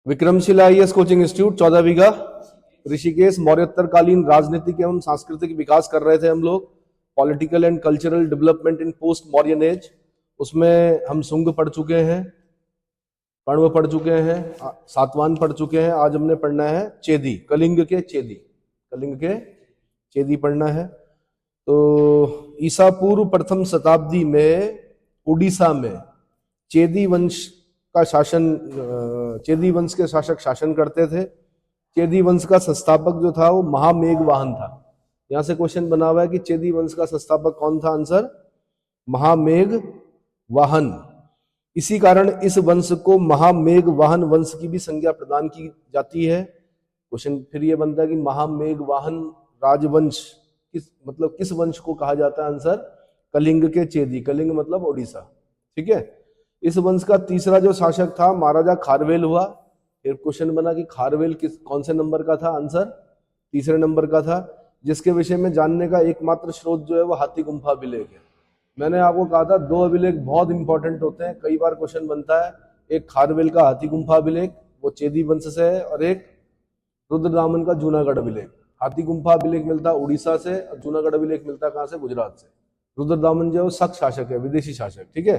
Vikramshila IAS coaching institute 14 बीघा ऋषिकेश मौर्योत्तरकालीन राजनीतिक एवं सांस्कृतिक विकास कर रहे थे हम लोग। Political and cultural development in post Mauryan age, उसमें हम शुंग पढ़ चुके हैं, कण्व पढ़ चुके हैं, सातवाहन पढ़ चुके हैं। आज हमने पढ़ना है चेदी, कलिंग के चेदी पढ़ना है। तो ईसा पूर्व प्रथम शताब्दी में उड़ीसा में चेदी वंश का शासन, चेदी वंश के शासक शासन करते थे। चेदी वंश का संस्थापक जो था वो महामेघवाहन था। यहां से क्वेश्चन बना हुआ है कि चेदी वंश का संस्थापक कौन था? आंसर महामेघवाहन। इसी कारण इस वंश को महामेघवाहन वंश की भी संज्ञा प्रदान की जाती है। क्वेश्चन फिर ये बनता है कि महामेघवाहन राजवंश किस वंश को कहा जाता है? आंसर कलिंग के चेदी। कलिंग मतलब ओडिशा, ठीक है। इस वंश का तीसरा जो शासक था महाराजा खारवेल हुआ। फिर क्वेश्चन बना कि खारवेल कौन से नंबर का था? आंसर तीसरे नंबर का था, जिसके विषय में जानने का एकमात्र स्रोत जो है वो हाथी गुम्फा अभिलेख है। मैंने आपको कहा था 2 अभिलेख बहुत इंपॉर्टेंट होते हैं, कई बार क्वेश्चन बनता है। एक खारवेल का हाथी गुम्फा अभिलेख, वो चेदी वंश से है, और एक रुद्रदामन का जूनागढ़ अभिलेख। हाथी गुम्फा अभिलेख मिलता है उड़ीसा से, और जूनागढ़ अभिलेख मिलता है कहां से? गुजरात से। रुद्रदामन जो है वो शक शासक है, विदेशी शासक, ठीक है।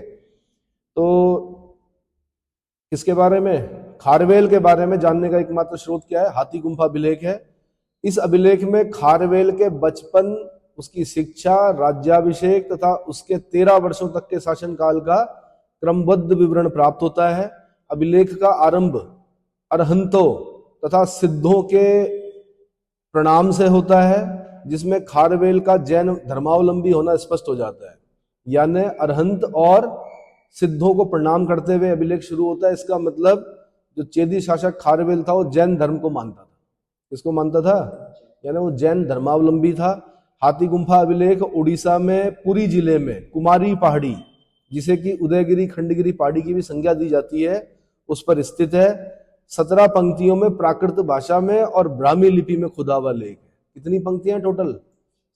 तो किसके बारे में? खारवेल के बारे में जानने का एकमात्र स्रोत क्या है? हाथी गुम्फा अभिलेख है। इस अभिलेख में खारवेल के बचपन, उसकी शिक्षा, राज्याभिषेक तथा उसके 13 वर्षों तक के शासनकाल का क्रमबद्ध विवरण प्राप्त होता है। अभिलेख का आरंभ अरहंतों तथा सिद्धों के प्रणाम से होता है, जिसमें खारवेल का जैन धर्मावलंबी होना स्पष्ट हो जाता है। यानी अरहंत और सिद्धों को प्रणाम करते हुए अभिलेख शुरू होता है। इसका मतलब जो चेदी शासक खारवेल था वो जैन धर्म को मानता था। किसको मानता था? यानी वो जैन धर्मावलंबी था। हाथी गुम्फा अभिलेख उड़ीसा में पुरी जिले में कुमारी पहाड़ी, जिसे कि उदयगिरी खंडगिरी पहाड़ी की भी संज्ञा दी जाती है, उस पर स्थित है। 17 पंक्तियों में प्राकृत भाषा में और ब्राह्मी लिपि में खुदा हुआ लेख है। कितनी पंक्तियां टोटल?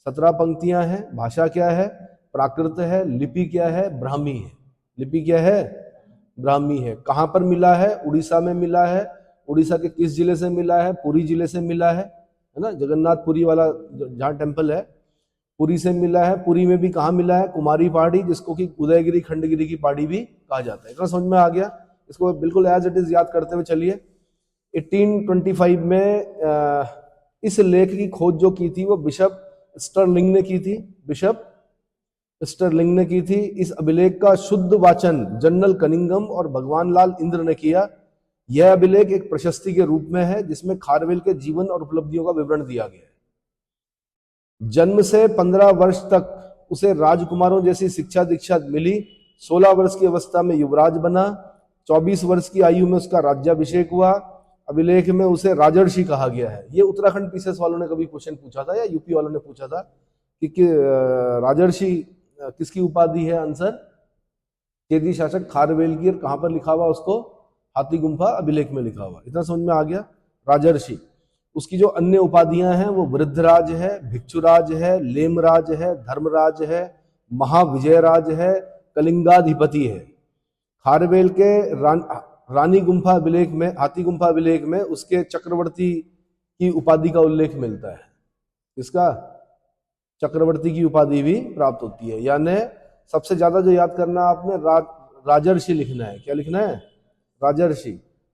17 पंक्तियां हैं। भाषा क्या है? प्राकृत है। लिपि क्या है? ब्राह्मी है। लिपि क्या है? ब्राह्मी है। कहां पर मिला है? उड़ीसा में मिला है। उड़ीसा के किस जिले से मिला है? पुरी जिले से मिला है ना, जगन्नाथपुरी वाला जहां टेम्पल है, पुरी से मिला है। पुरी में भी कहां मिला है? कुमारी पहाड़ी, जिसको कि उदयगिरी खंडगिरी की पहाड़ी भी कहा जाता है। इतना समझ में आ गया? इसको बिल्कुल एज इट इज याद करते हुए चलिए। 1825 में इस लेख की खोज जो की थी वो बिशप स्टरलिंग ने की थी। बिशप स्टरलिंग ने की थी। इस अभिलेख का शुद्ध वाचन जनरल कनिंगम और भगवान लाल इंद्र ने किया। यह अभिलेख एक प्रशस्ति के रूप में है, जिसमें खारवेल के जीवन और उपलब्धियों का विवरण दिया गया है। जन्म से 15 वर्ष तक उसे राजकुमारों जैसी शिक्षा दीक्षा मिली। 16 वर्ष की अवस्था में युवराज बना। 24 वर्ष की आयु में उसका राज्याभिषेक हुआ। अभिलेख में उसे राजर्षि कहा गया है। ये उत्तराखंड पीसीएस वालों ने कभी क्वेश्चन पूछा था, या यूपी वालों ने पूछा था कि राजर्षि किसकी उपाधि है? आंसर चेदी शासक खारवेल की। कहां पर लिखा हुआ? उसको हाथी गुम्फा अभिलेख में लिखा हुआ। इतना समझ में आ गया? राजर्षि। उसकी जो अन्य उपाधियां हैं वो वृद्धराज है, भिक्षुराज है, लेमराज है, धर्मराज है, महाविजयराज है, कलिंगाधिपति है। खारवेल के रानी गुम्फा अभिलेख में, हाथी गुम्फा अभिलेख में उसके चक्रवर्ती की उपाधि का उल्लेख मिलता है। इसका चक्रवर्ती की उपाधि भी प्राप्त होती है। यानी सबसे ज्यादा जो याद करना आपने राजर्षि लिखना है। क्या लिखना है? राजर्षि।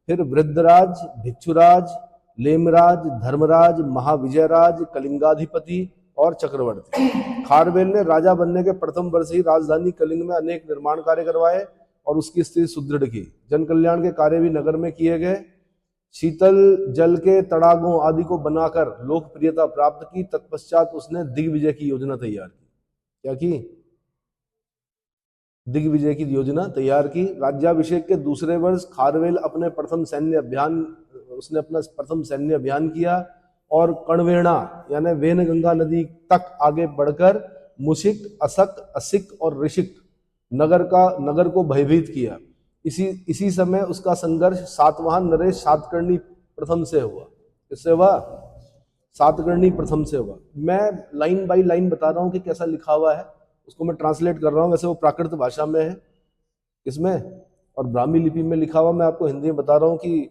फिर वृद्धराज, भिक्षुराज, लेमराज, धर्मराज, महाविजयराज, कलिंगाधिपति और चक्रवर्ती। खारवेल ने राजा बनने के प्रथम वर्ष ही राजधानी कलिंग में अनेक निर्माण कार्य करवाए और उसकी स्थिति सुदृढ़ की। जन कल्याण के कार्य भी नगर में किए गए। शीतल जल के तड़ागों आदि को बनाकर लोकप्रियता प्राप्त की। तत्पश्चात उसने दिग्विजय की योजना तैयार की। क्या की? दिग्विजय की योजना तैयार की। राज्याभिषेक के दूसरे वर्ष खारवेल अपना प्रथम सैन्य अभियान किया और कणवेणा यानी वेनगंगा नदी तक आगे बढ़कर मुशिक, असक, असिक और ऋषिक नगर को भयभीत किया। इसी समय उसका संघर्ष सातवाहन नरेश सातकर्णी प्रथम से हुआ। किससे हुआ? सातकर्णी प्रथम से हुआ। मैं लाइन बाय लाइन बता रहा हूं कि कैसा लिखा हुआ है, उसको मैं ट्रांसलेट कर रहा हूं। वैसे वो प्राकृत भाषा में है, इसमें और ब्राह्मी लिपि में लिखा हुआ। मैं आपको हिंदी में बता रहा हूं कि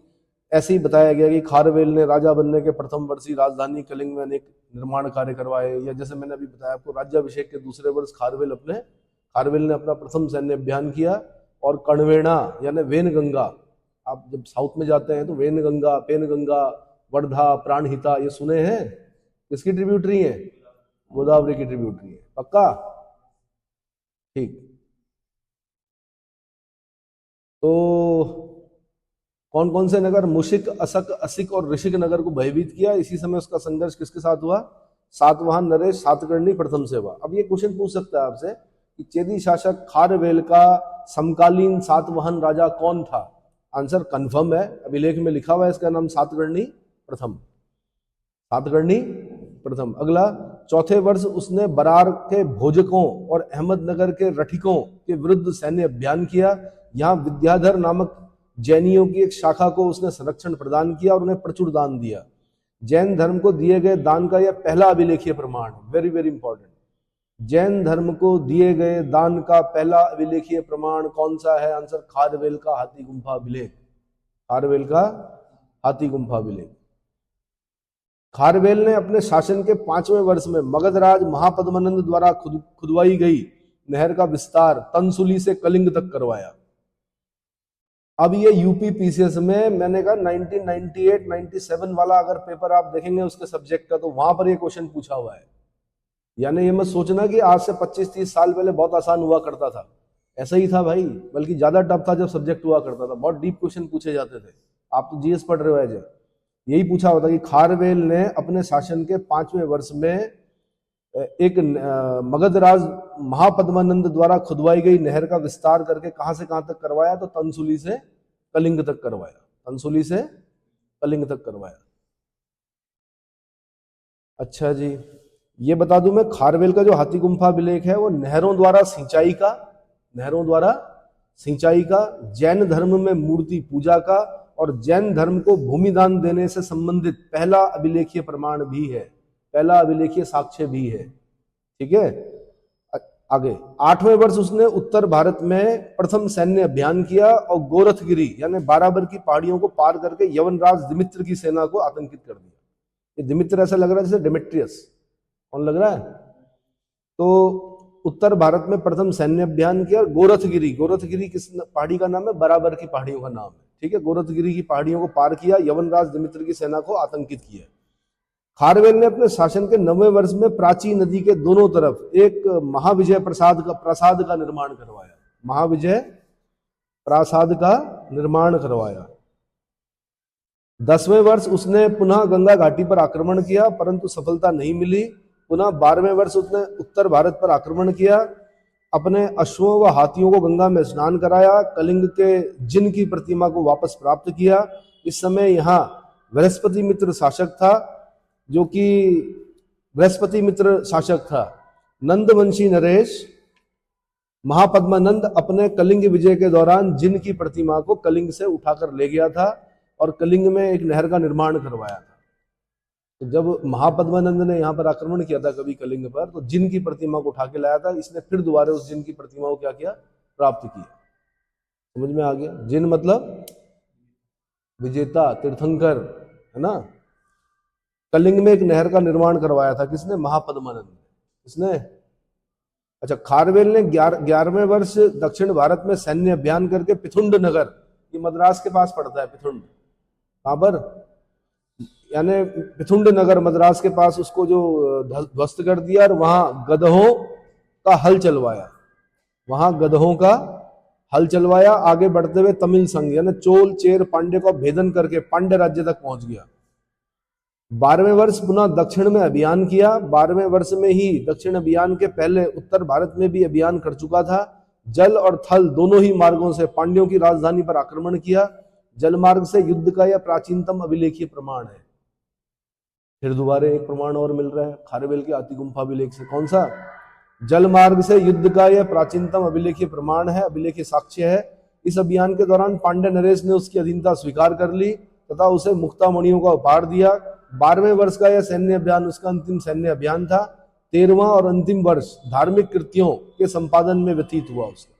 ऐसे ही बताया गया कि खारवेल ने राजा बनने के प्रथम वर्ष ही राजधानी कलिंग में अनेक निर्माण कार्य करवाए, या जैसे मैंने अभी बताया आपको, राज्याभिषेक के दूसरे वर्ष खारवेल ने अपना प्रथम सैन्य अभियान किया। और कणवेणा यानी वेनगंगा, आप जब साउथ में जाते हैं तो वेनगंगा, पेनगंगा, वर्धा, प्राणहिता, ये सुने हैं? किसकी ट्रिब्यूटरी है? गोदावरी की ट्रिब्यूटरी है। पक्का? ठीक। तो कौन कौन से नगर? मुशिक, असक, असिक और ऋषिक नगर को भयभीत किया। इसी समय उसका संघर्ष किसके साथ हुआ? सातवाहन नरेश सातकर्णी प्रथम से हुआ। अब ये क्वेश्चन पूछ सकता है आपसे कि चेदी शासक खारवेल का समकालीन सातवाहन राजा कौन था? आंसर कंफर्म है, अभिलेख में लिखा हुआ है, इसका नाम सातकर्णी प्रथम। सातकर्णी प्रथम। अगला, चौथे वर्ष उसने बरार के भोजकों और अहमदनगर के रठिकों के विरुद्ध सैन्य अभियान किया। यहाँ विद्याधर नामक जैनियों की एक शाखा को उसने संरक्षण प्रदान किया और उन्हें प्रचुर दान दिया। जैन धर्म को दिए गए दान का यह पहला अभिलेखीय प्रमाण, वेरी वेरी इंपॉर्टेंट। जैन धर्म को दिए गए दान का पहला अभिलेखीय प्रमाण कौन सा है? आंसर खारवेल का हाथी गुम्फा अभिलेख। खारवेल का हाथी गुम्फा अभिलेख। खारवेल ने अपने शासन के 5वें वर्ष में मगधराज महापद्मानंद द्वारा खुदवाई गई नहर का विस्तार तंसुली से कलिंग तक करवाया। अब ये यूपी पीसीएस में मैंने कहा 1998-97 वाला अगर पेपर आप देखेंगे उसके सब्जेक्ट का, तो वहां पर ये क्वेश्चन पूछा हुआ है। यानी ये मत सोचना कि आज से 25-30 साल पहले बहुत आसान हुआ करता था, ऐसा ही था भाई, बल्कि ज्यादा टफ था जब सब्जेक्ट हुआ करता था। बहुत डीप क्वेश्चन पूछे जाते थे। आप तो जीएस पढ़ रहे हो एज, यही पूछा होता कि खारवेल ने अपने शासन के 5वें वर्ष में एक मगधराज महापद्मानंद द्वारा खुदवाई गई नहर का विस्तार करके कहां से कहां तक करवाया? तो तंसुली से कलिंग तक करवाया। तंसुली से कलिंग तक करवाया। अच्छा जी, ये बता दूं मैं, खारवेल का जो हाथी गुम्फा अभिलेख है वो नहरों द्वारा सिंचाई का, जैन धर्म में मूर्ति पूजा का और जैन धर्म को भूमिदान देने से संबंधित पहला अभिलेखीय प्रमाण भी है, पहला अभिलेखीय साक्ष्य भी है। ठीक है, आगे 8वें वर्ष उसने उत्तर भारत में प्रथम सैन्य अभियान किया और गोरखगिरी यानी बाराबर की पहाड़ियों को पार करके यवनराज दिमित्र की सेना को आतंकित कर दिया। ये दिमित्र ऐसा लग रहा है जैसे डेमेट्रियस, कौन लग रहा है? तो उत्तर भारत में प्रथम सैन्य अभियान किया। गोरखगिरी किस पहाड़ी का नाम है? बराबर की पहाड़ियों का नाम है। ठीक है, गोरखगिरी की पहाड़ियों को पार किया, यवनराज दिमित्र की सेना को आतंकित किया। खारवेल ने अपने शासन के 9वें वर्ष में प्राची नदी के दोनों तरफ एक महाविजय प्रासाद का निर्माण करवाया। महाविजय प्रासाद का निर्माण करवाया। 10वें वर्ष उसने पुनः गंगा घाटी पर आक्रमण किया परंतु सफलता नहीं मिली। पुनः 12वें वर्ष उसने उत्तर भारत पर आक्रमण किया, अपने अश्वों व हाथियों को गंगा में स्नान कराया, कलिंग के जिन की प्रतिमा को वापस प्राप्त किया। इस समय यहाँ बृहस्पति मित्र शासक था, जो कि बृहस्पति मित्र शासक था। नंदवंशी नरेश महापद्मानंद अपने कलिंग विजय के दौरान जिन की प्रतिमा को कलिंग से उठाकर ले गया था और कलिंग में एक नहर का निर्माण करवाया था। तो जब महापद्मानंद ने यहाँ पर आक्रमण किया था कभी कलिंग पर, तो जिन की प्रतिमा को उठा के लाया था। इसने फिर दोबारा उस जिन की प्रतिमा को क्या किया? प्राप्त किया। समझ में आ गया? जिन मतलब विजेता, तीर्थंकर, है ना। कलिंग में एक नहर का निर्माण करवाया था किसने? महापद्मानंद। किसने? अच्छा, खारवेल ने 11वें वर्ष दक्षिण भारत में सैन्य अभियान करके पिथुंड नगर, ये मद्रास के पास पड़ता है पिथुंड, कहां पर? यानी पिथुंड नगर मद्रास के पास, उसको जो ध्वस्त कर दिया और वहां गधों का हल चलवाया। आगे बढ़ते हुए तमिल संघ यानी चोल, चेर, पांड्य को भेदन करके पांड्य राज्य तक पहुंच गया। 12वें वर्ष पुनः दक्षिण में अभियान किया। 12वें वर्ष में ही दक्षिण अभियान के पहले उत्तर भारत में भी अभियान कर चुका था। जल और थल दोनों ही मार्गों से पांड्यों की राजधानी पर आक्रमण किया। जल मार्ग से युद्ध का यह प्राचीनतम अभिलेखीय प्रमाण है। फिर दोबारा एक प्रमाण और मिल रहा है खारवेल के हाथी गुम्फा अभिलेख से। कौन सा? जल मार्ग से युद्ध का यह प्राचीनतम अभिलेखीय प्रमाण है, अभिलेखीय साक्ष्य है। इस अभियान के दौरान पांड्य नरेश ने उसकी अधीनता स्वीकार कर ली तथा उसे मुक्तामणियों का उपहार दिया। 12वें वर्ष का यह सैन्य अभियान उसका अंतिम सैन्य अभियान था। 13वां और अंतिम वर्ष धार्मिक कृतियों के संपादन में व्यतीत हुआ उसका।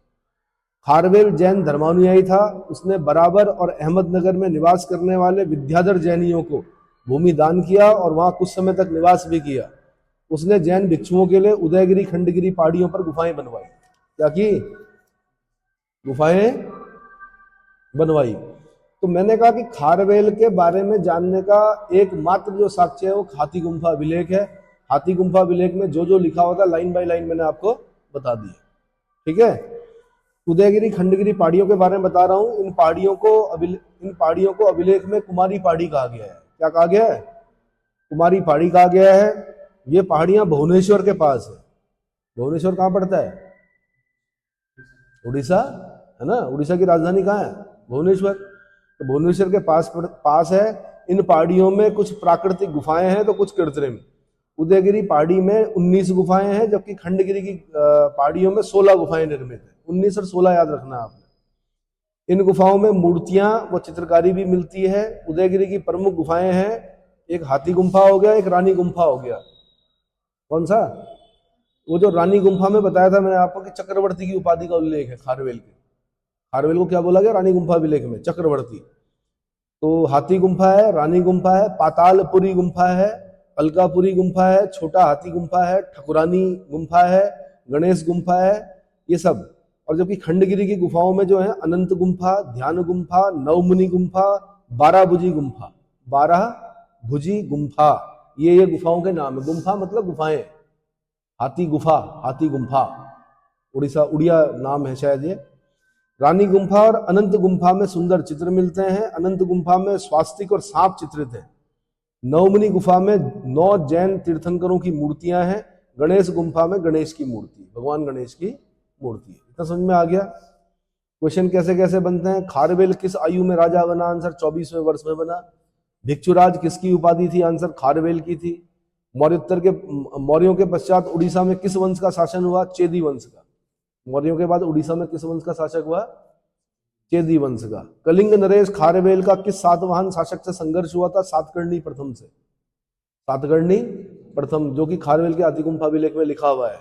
खारवेल जैन धर्मानुयायी था। उसने बराबर और अहमदनगर में निवास करने वाले विद्याधर जैनियों को भूमि दान किया और वहां कुछ समय तक निवास भी किया। उसने जैन भिक्षुओं के लिए उदयगिरी खंडगिरी पहाड़ियों पर गुफाएं बनवाई। क्या की? गुफाएं बनवाई। तो मैंने कहा कि खारवेल के बारे में जानने का एकमात्र जो साक्ष्य है वो हाथी गुम्फा अभिलेख है। हाथी गुम्फा अभिलेख में जो जो लिखा होता लाइन बाय लाइन मैंने आपको बता दिया। ठीक है। उदयगिरी खंडगिरी पहाड़ियों के बारे में बता रहा हूं। इन पहाड़ियों को अभिलेख में कुमारी पहाड़ी कहा गया है। क्या कहा गया है? कुमारी पहाड़ी कहा गया है। ये पहाड़ियां भुवनेश्वर के पास है। भुवनेश्वर कहां पड़ता है? उड़ीसा है ना। उड़ीसा की राजधानी कहाँ है? भुवनेश्वर। तो भुवनेश्वर के पास है। इन पहाड़ियों में कुछ प्राकृतिक गुफाएं हैं तो कुछ कृत्रिम। उदयगिरी पहाड़ी में 19 गुफाएं हैं, जबकि खंडगिरी की पहाड़ियों में 16 गुफाएं निर्मित है। 19 और 16 याद रखना आपने। इन गुफाओं में मूर्तियां व चित्रकारी भी मिलती है। उदयगिरी की प्रमुख गुफाएं हैं, एक हाथी गुम्फा हो गया, एक रानी गुम्फा हो गया। कौन सा? वो जो रानी गुम्फा में बताया था मैंने आपको कि चक्रवर्ती की उपाधि का उल्लेख है खारवेल के। खारवेल को क्या बोला गया? रानी गुम्फा अभिलेख में चक्रवर्ती। तो हाथी गुम्फा है, रानी गुम्फा है, पातालपुरी गुम्फा है, अलकापुरी गुम्फा है, छोटा हाथी गुम्फा है, ठकुरानी गुम्फा है, गणेश गुम्फा है, ये सब। और जबकि खंडगिरी की गुफाओं में जो है अनंत गुम्फा, ध्यान गुम्फा, नवमुनि गुम्फा, 12 भुजी गुम्फा, 12 भुजी गुम्फा, ये गुफाओं के नाम है। गुम्फा मतलब गुफाएं। हाथी गुफा, हाथी गुम्फा, उड़िया नाम है शायद ये। रानी गुम्फा और अनंत गुम्फा में सुंदर चित्र मिलते हैं। अनंत गुम्फा में स्वास्तिक और सांप चित्रित है। नवमुनि गुफा में 9 जैन तीर्थंकरों की मूर्तियां हैं। गणेश गुम्फा में गणेश की मूर्ति, भगवान गणेश की मूर्ति है। इतना समझ में आ गया? क्वेश्चन कैसे कैसे बनते हैं। खारवेल किस आयु में राजा बना? आंसर 24वें वर्ष में बना। भिक्षुराज किसकी उपाधि थी? आंसर खारवेल की थी। मौर्यों के पश्चात उड़ीसा में किस वंश का शासन हुआ? चेदी वंश का। मौर्यों के बाद उड़ीसा में किस वंश का शासक हुआ? चेदी वंश का। कलिंग नरेश खारवेल का किस सातवाहन शासक से संघर्ष हुआ था? सातकर्णी प्रथम से। सातकर्णी प्रथम, जो कि खारवेल के हाथी गुम्फा अभिलेख में लिखा हुआ है।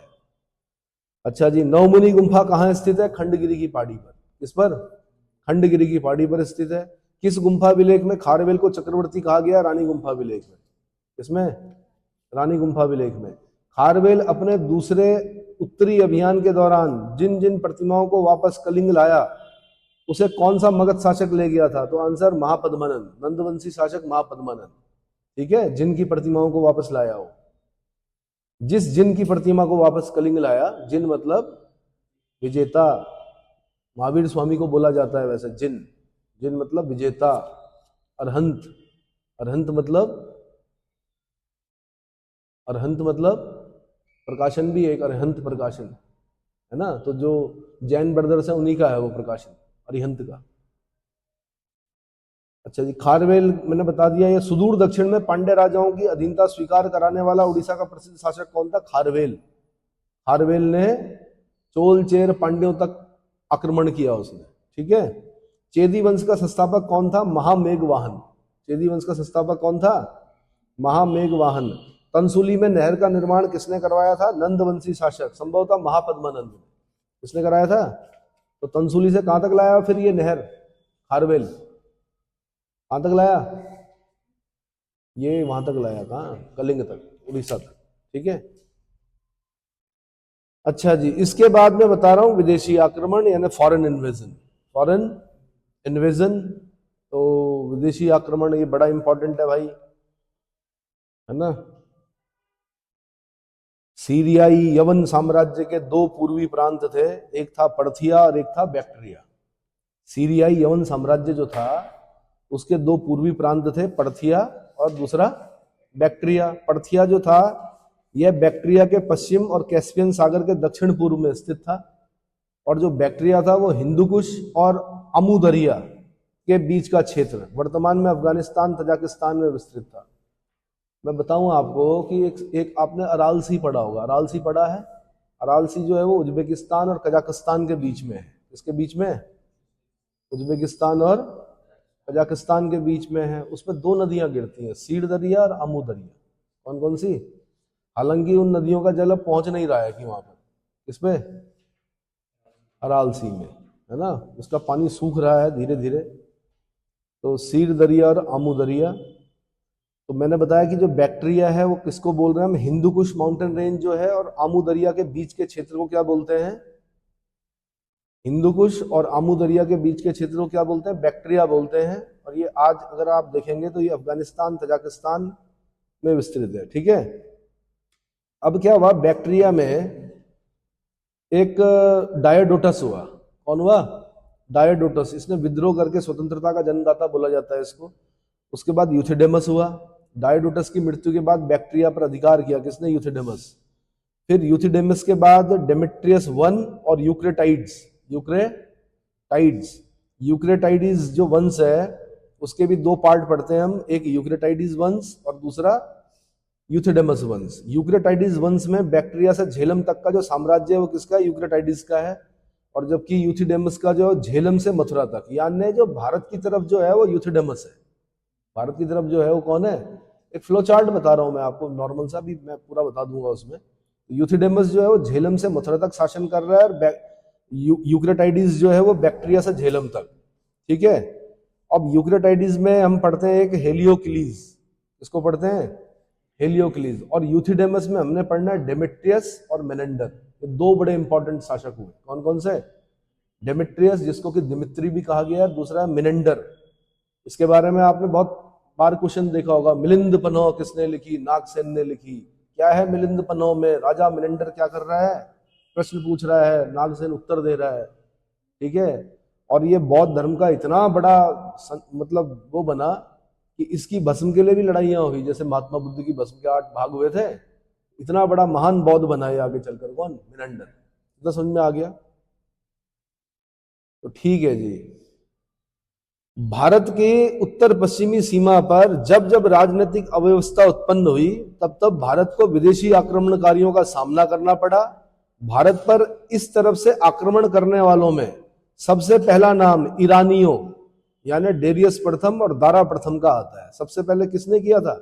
अच्छा जी, नवमुनि गुम्फा कहाँ स्थित है? खंडगिरी की पहाड़ी पर। किस पर? खंडगिरी की पहाड़ी पर स्थित है। किस गुम्फा अभिलेख में खारवेल को चक्रवर्ती कहा गया? रानी गुम्फा अभिलेख में। किसमें? रानी गुम्फा अभिलेख में। खारवेल अपने दूसरे उत्तरी अभियान के दौरान जिन जिन प्रतिमाओं को वापस कलिंग लाया, उसे कौन सा मगध शासक ले गया था? तो आंसर महापद्मानंद, नंदवंशी शासक महापद्मानंद। ठीक है, जिन की प्रतिमाओं को वापस लाया हो। जिस जिन की प्रतिमा को वापस कलिंग लाया, जिन मतलब विजेता, महावीर स्वामी को बोला जाता है वैसे जिन। जिन मतलब विजेता। अरहंत, अरहंत मतलब प्रकाशन भी एक अरिहंत प्रकाशन है ना। तो जो जैन ब्रदर्स है उन्हीं का है वो प्रकाशन, अरिहंत का। अच्छा जी, खारवेल मैंने बता दिया। ये सुदूर दक्षिण में पांड्य राजाओं की अधीनता स्वीकार कराने वाला उड़ीसा का प्रसिद्ध शासक कौन था? खारवेल। खारवेल ने चोल चेर पांड्यों तक आक्रमण किया उसने। ठीक है। चेदी वंश का संस्थापक कौन था? महामेघवाहन। चेदी वंश का संस्थापक कौन था? महामेघवाहन। तंसुली में नहर का निर्माण किसने करवाया था? नंदवंशी शासक, संभवतः महापद्मानंद। किसने कराया था? तो तंसुली से कहां तक लाया फिर ये नहर? खारवेल कहां तक लाया? ये वहां तक लाया। कहां? कलिंग तक, उड़ीसा तक। ठीक है। अच्छा जी, इसके बाद मैं बता रहा हूं विदेशी आक्रमण यानी फॉरेन इन्वेजन। फॉरेन इन्वेजन, तो विदेशी आक्रमण ये बड़ा इंपॉर्टेंट है भाई, है ना। सीरियाई यवन साम्राज्य के 2 पूर्वी प्रांत थे, एक था पर्थिया और एक था बैक्ट्रिया। सीरियाई यवन साम्राज्य जो था उसके 2 पूर्वी प्रांत थे, पर्थिया और दूसरा बैक्ट्रिया। पर्थिया जो था यह बैक्ट्रिया के पश्चिम और कैस्पियन सागर के दक्षिण पूर्व में स्थित था, और जो बैक्ट्रिया था वो हिंदू कुश और अमू दरिया के बीच का क्षेत्र, वर्तमान में अफगानिस्तान तजाकिस्तान में विस्तृत था। मैं बताऊं आपको कि एक आपने अराल सी पढ़ा होगा। अराल सी पढ़ा है? अराल सी जो है वो उज्बेकिस्तान और कजाकिस्तान के बीच में है। किसके बीच में? उज्बेकिस्तान और कजाकिस्तान के बीच में है। उसमें 2 नदियां गिरती हैं, सीड़ दरिया और अमू दरिया। कौन कौन सी? हालांकि उन नदियों का जल अब पहुंच नहीं रहा है कि वहां पर। किसमें? अराल सी में। है ना, उसका पानी सूख रहा है धीरे धीरे। तो सीर दरिया और आमू दरिया। तो मैंने बताया कि जो बैक्टीरिया है वो किसको बोल रहे हैं हम, हिंदू कुश माउंटेन रेंज जो है और आमू दरिया के बीच के क्षेत्र को क्या बोलते हैं, हिंदू कुश और आमू दरिया के बीच के क्षेत्र को क्या बोलते हैं, बैक्टीरिया बोलते हैं। और ये आज अगर आप देखेंगे तो ये अफगानिस्तान तजाकिस्तान में विस्तृत है, ठीक है। अब क्या हुआ, बैक्टीरिया में एक डायोडोटस हुआ। कौन हुआ, डायोडोटस। इसने विद्रोह करके स्वतंत्रता का जन्मदाता बोला जाता है इसको। उसके बाद यूथिडेमस हुआ। डायोडोटस की मृत्यु के बाद बैक्टीरिया पर अधिकार किया किसने, यूथिडेमस। फिर यूथिडेमस के बाद डेमेट्रियस वन और यूक्रेटाइड्स। यूक्रेटाइड्स जो वंश है उसके भी दो पार्ट पढ़ते हैं हम, एक यूक्रेटाइड्स वंश और दूसरा यूथिडेमस वंश। यूक्रेटाइड्स वंश में बैक्टीरिया से झेलम तक का जो साम्राज्य है वो किसका है, यूक्रेटाइड्स का है। और जबकि यूथिडेमस का जो झेलम से मथुरा तक, यानी जो भारत की तरफ जो है वो यूथिडेमस है। भारत की तरफ जो है वो कौन है, एक फ्लो चार्ट बता रहा हूं मैं आपको, नॉर्मल सा भी मैं पूरा बता दूंगा उसमें। यूथिडेमस जो है वो झेलम से मथुरा तक शासन कर रहा है और यूक्रेटाइड्स जो है वो बैक्टीरिया से झेलम तक, ठीक है। अब यूक्रेटाइड्स में हम पढ़ते हैं एक हेलियोक्लीज, इसको पढ़ते हैं हेलियोक्लीज। और यूथिडेमस में हमने पढ़ना है डेमेट्रियस और मेनेंडर। ये दो बड़े इंपॉर्टेंट शासक हुए। कौन कौन से, डेमेट्रियस जिसको कि दिमित्री भी कहा गया है, दूसरा है मेनेंडर। इसके बारे में आपने बहुत बार क्वेश्चन देखा होगा, मिलिंद पन्हो किसने लिखी, नागसेन ने लिखी। क्या है मिलिंद पन्हो में, राजा मेनेंडर क्या कर रहा है, प्रश्न पूछ रहा है, नागसेन उत्तर दे रहा है, ठीक है। और ये बौद्ध धर्म का इतना बड़ा मतलब वो बना कि इसकी भस्म के लिए भी लड़ाइयां हुई, जैसे महात्मा बुद्ध की भस्म के 8 भाग हुए थे। इतना बड़ा महान बौद्ध बना है आगे चलकर, कौन, मेनेंडर। इतना समझ में आ गया, तो ठीक है जी। भारत के उत्तर पश्चिमी सीमा पर जब जब राजनीतिक अव्यवस्था उत्पन्न हुई तब तब भारत को विदेशी आक्रमणकारियों का सामना करना पड़ा। भारत पर इस तरफ से आक्रमण करने वालों में सबसे पहला नाम ईरानियों यानी डेरियस प्रथम और दारा प्रथम का आता है। सबसे पहले किसने किया था,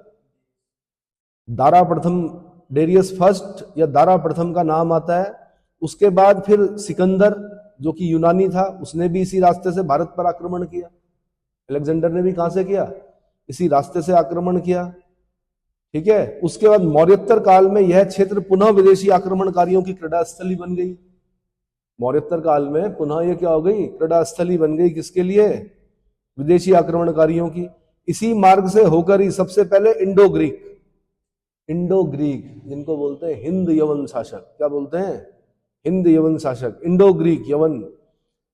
दारा प्रथम, डेरियस फर्स्ट या दारा प्रथम का नाम आता है। उसके बाद फिर सिकंदर जो कि यूनानी था, उसने भी इसी रास्ते से भारत पर आक्रमण किया। अलेक्जेंडर ने भी कहां से किया, इसी रास्ते से आक्रमण किया, ठीक है। उसके बाद मौर्योत्तर काल में यह क्षेत्र पुनः विदेशी आक्रमणकारियों की क्रीड़ा स्थली बन गई। मौर्योत्तर काल में पुनः ये क्या हो गई, क्रीड़ा स्थली बन गई, किसके लिए, विदेशी आक्रमणकारियों की। इसी मार्ग से होकर ही सबसे पहले इंडो ग्रीक जिनको बोलते हैं हिंद यवन शासक, क्या बोलते हैं, हिंद यवन शासक, इंडो ग्रीक यवन,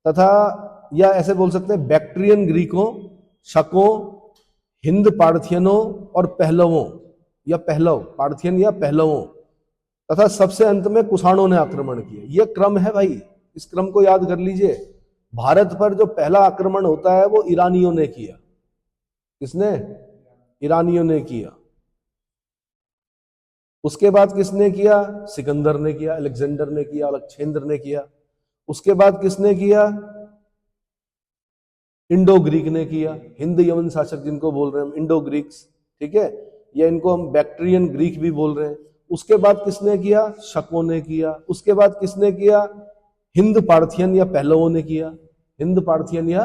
तथा या ऐसे बोल सकते हैं बैक्ट्रियन ग्रीकों, शकों, हिंद पार्थियनों और पहलवों या पहलव, पार्थियन या पहलवों, तथा सबसे अंत में कुषाणों ने आक्रमण किया। यह क्रम है भाई, इस क्रम को याद कर लीजिए। भारत पर जो पहला आक्रमण होता है वो ईरानियों ने किया। किसने, ईरानियों ने किया। उसके बाद किसने किया, सिकंदर ने किया, अलेक्जेंडर ने किया, अलेक्जेंडर ने किया। उसके बाद किसने किया, इंडो ग्रीक ने किया, हिंद यवन शासक जिनको बोल रहे हैं हम इंडो ग्रीक्स, ठीक है, या इनको हम बैक्ट्रियन ग्रीक भी बोल रहे हैं। उसके बाद किसने किया, शकों ने किया। उसके बाद किसने किया, हिंद पार्थियन या पहलवों ने किया, हिंद पार्थियन या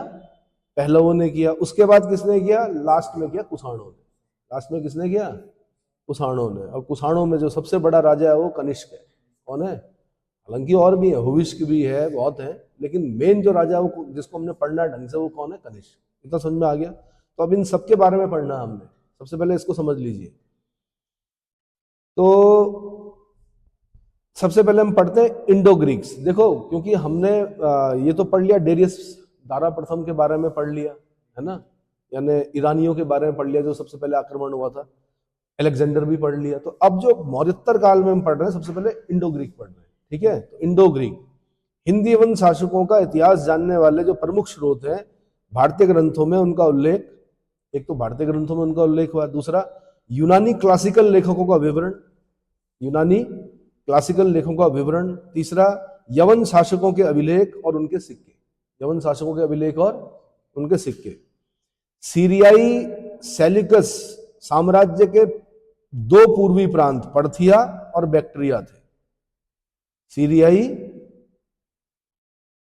पहलवों ने किया। उसके बाद किसने किया, लास्ट में किया कुषाणों ने। लास्ट में किसने किया, कुषाणों ने। और कुषाणों में जो सबसे बड़ा राजा है वो कनिष्क है। कौन है, हालांकि और भी है, हुविष्क भी है, बहुत है, लेकिन मेन जो राजा वो जिसको हमने पढ़ना है ढंग से वो कौन है, कनिष्क। इतना समझ में आ गया। तो अब इन सबके बारे में पढ़ना है हमने, सबसे पहले इसको समझ लीजिए। तो सबसे पहले हम पढ़ते हैं इंडो ग्रीक्स। देखो क्योंकि हमने ये तो पढ़ लिया, डेरियस दारा प्रथम के बारे में पढ़ लिया है ना, यानी ईरानियों के बारे में पढ़ लिया जो सबसे पहले आक्रमण हुआ था, अलेक्जेंडर भी पढ़ लिया। तो अब जो मौर्योत्तर काल में हम पढ़ रहे हैं सबसे पहले इंडो ग्रीक पढ़ रहे हैं, ठीक है। तो इंडो ग्रीक, हिंदी वन शासकों का इतिहास जानने वाले जो प्रमुख स्रोत हैं, भारतीय ग्रंथों में उनका उल्लेख, एक तो भारतीय ग्रंथों में उनका उल्लेख हुआ, दूसरा यूनानी क्लासिकल लेखकों का विवरण, यूनानी क्लासिकल लेखकों का विवरण, तीसरा यवन शासकों के अभिलेख और उनके सिक्के, यवन शासकों के अभिलेख और उनके सिक्के। सीरियाई सेल्यूकस साम्राज्य के दो पूर्वी प्रांत पर्थिया और बैक्ट्रिया थे। सीरियाई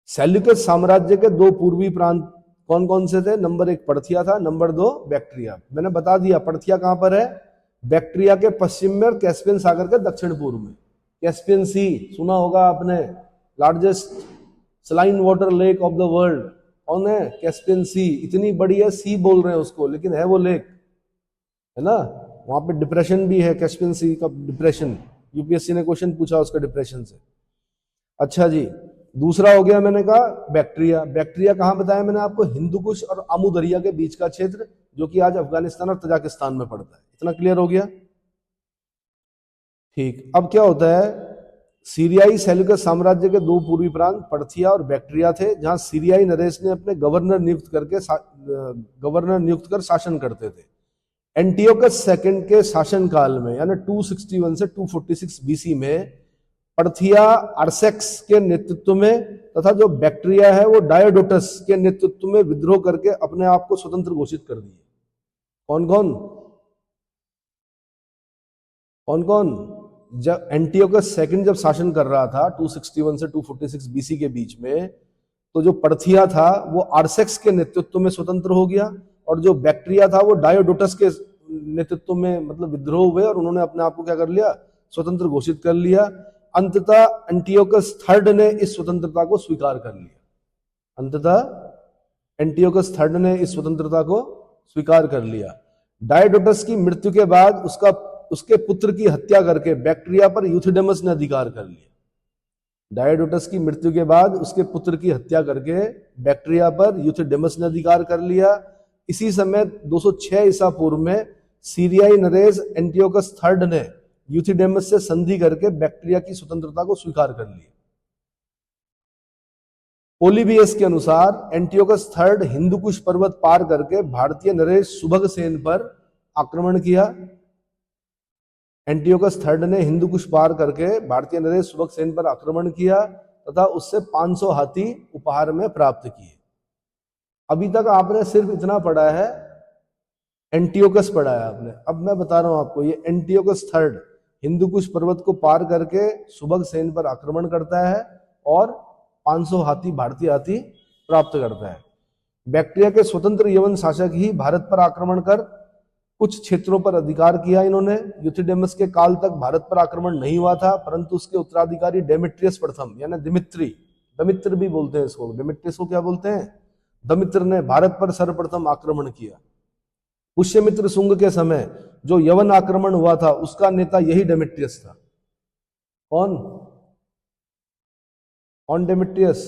सेल्यूकस साम्राज्य के दो पूर्वी प्रांत कौन कौन से थे? नंबर 1 पर्थिया था, नंबर 2 बैक्ट्रिया। मैंने बता दिया पर्थिया कहां पर है, बैक्ट्रिया के पश्चिम में और कैस्पियन सागर के दक्षिण पूर्व में। कैस्पियन सी सुना होगा आपने, largest saline water lake of the world कौन है? कैस्पियन सी। इतनी बड़ी है, सी बोल रहे हैं उसको, लेकिन है वो लेक, है ना। वहां पे डिप्रेशन भी है, कैस्पियन सी का डिप्रेशन, यूपीएससी ने क्वेश्चन पूछा उसका डिप्रेशन से। अच्छा जी, दूसरा हो गया मैंने कहा बैक्ट्रिया। बैक्ट्रिया कहां बताया मैंने आपको? हिंदू कुश और आमू दरिया के बीच का क्षेत्र, जो कि आज अफगानिस्तान और तजाकिस्तान में पड़ता है। इतना क्लियर हो गया? ठीक। अब क्या होता है, सीरियाई सेल्यूकस साम्राज्य के दो पूर्वी प्रांत पर्थिया और बैक्ट्रिया थे, जहां सीरियाई नरेश ने अपने गवर्नर नियुक्त कर शासन करते थे। एंटियोकस सेकंड के शासन काल में, यानी 261 से 246 बीसी में, पर्थिया आर्सेक्स के नेतृत्व में तथा जो बैक्ट्रिया है वो डायोडोटस के नेतृत्व में विद्रोह करके अपने आप को स्वतंत्र घोषित कर दिए। कौन कौन? कौन कौन? जब एंटियोकस सेकंड जब शासन कर रहा था 261 से 246 बीसी के बीच में, तो जो पर्थिया था वो आर्सेक्स के नेतृत्व में स्वतंत्र हो गया, और जो बैक्ट्रिया था वो डायोडोटस के नेतृत्व में मतलब विद्रोह हुए और उन्होंने अपने आप को क्या कर लिया? स्वतंत्र घोषित कर लिया। अंततः एंटियोकस थर्ड ने इस स्वतंत्रता को स्वीकार कर लिया। अंततः एंटियोकस थर्ड ने इस स्वतंत्रता को स्वीकार कर लिया। डायोडोटस की मृत्यु के बाद उसके पुत्र की हत्या करके बैक्ट्रिया पर यूथिडेमस ने अधिकार कर लिया। डायोडोटस की मृत्यु के बाद उसके पुत्र की हत्या करके बैक्ट्रिया पर यूथिडेमस ने अधिकार कर लिया। इसी समय 206 ईसा पूर्व में सीरियाई नरेश एंटियोकस थर्ड ने यूथिडेमस से संधि करके बैक्ट्रिया की स्वतंत्रता को स्वीकार कर लिया। पोलिबियस के अनुसार एंटियोकस थर्ड हिंदू कुश पर्वत पार करके भारतीय नरेश सुभगसेन पर आक्रमण किया। एंटियोकस थर्ड ने हिंदू कुश पार करके भारतीय नरेश सुभगसेन पर आक्रमण किया तथा उससे 500 हाथी उपहार में प्राप्त किए। अभी तक आपने सिर्फ इतना पढ़ा है, एंटियोकस पढ़ा है आपने। अब मैं बता रहा हूं आपको, ये एंटियोकस थर्ड हिंदू कुश पर्वत को पार करके सुभगसेन पर आक्रमण करता है और 500 हाथी, भारतीय हाथी प्राप्त करता है। बैक्ट्रिया के स्वतंत्र यवन शासक ही भारत पर आक्रमण कर कुछ क्षेत्रों पर अधिकार किया इन्होंने। यूथिडेमस के काल तक भारत पर आक्रमण नहीं हुआ था, परंतु उसके उत्तराधिकारी डेमेट्रियस प्रथम यानी दमित्र भी बोलते हैं इसको, डेमेट्रियस को क्या बोलते हैं? दमित्र ने भारत पर सर्वप्रथम आक्रमण किया। पुष्यमित्र शुंग के समय जो यवन आक्रमण हुआ था उसका नेता यही डेमेट्रियस था। कौन कौन डेमेट्रियस?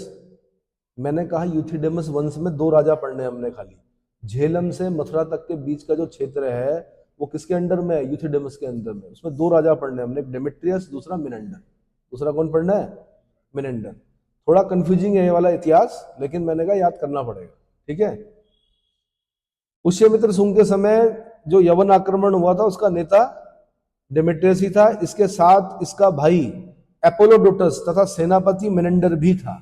मैंने कहा यूथिडेमस वंश में 2 राजा पढ़ने हमने खाली। झेलम से मथुरा तक के बीच का जो क्षेत्र है वो किसके अंडर में है? यूथिडेमस के अंडर में। उसमें 2 राजा पढ़ने हमने, एक डेमेट्रियस, दूसरा मिनेंडर। दूसरा कौन पढ़ना है? मिनेंडर। थोड़ा कंफ्यूजिंग है ये वाला इतिहास, लेकिन मैंने कहा याद करना पड़ेगा, ठीक है। पुष्यमित्र शुंग के समय जो यवन आक्रमण हुआ था उसका नेता डेमेट्रियस ही था। इसके साथ इसका भाई एपोलोडोटस तथा सेनापति मिनेंडर भी था।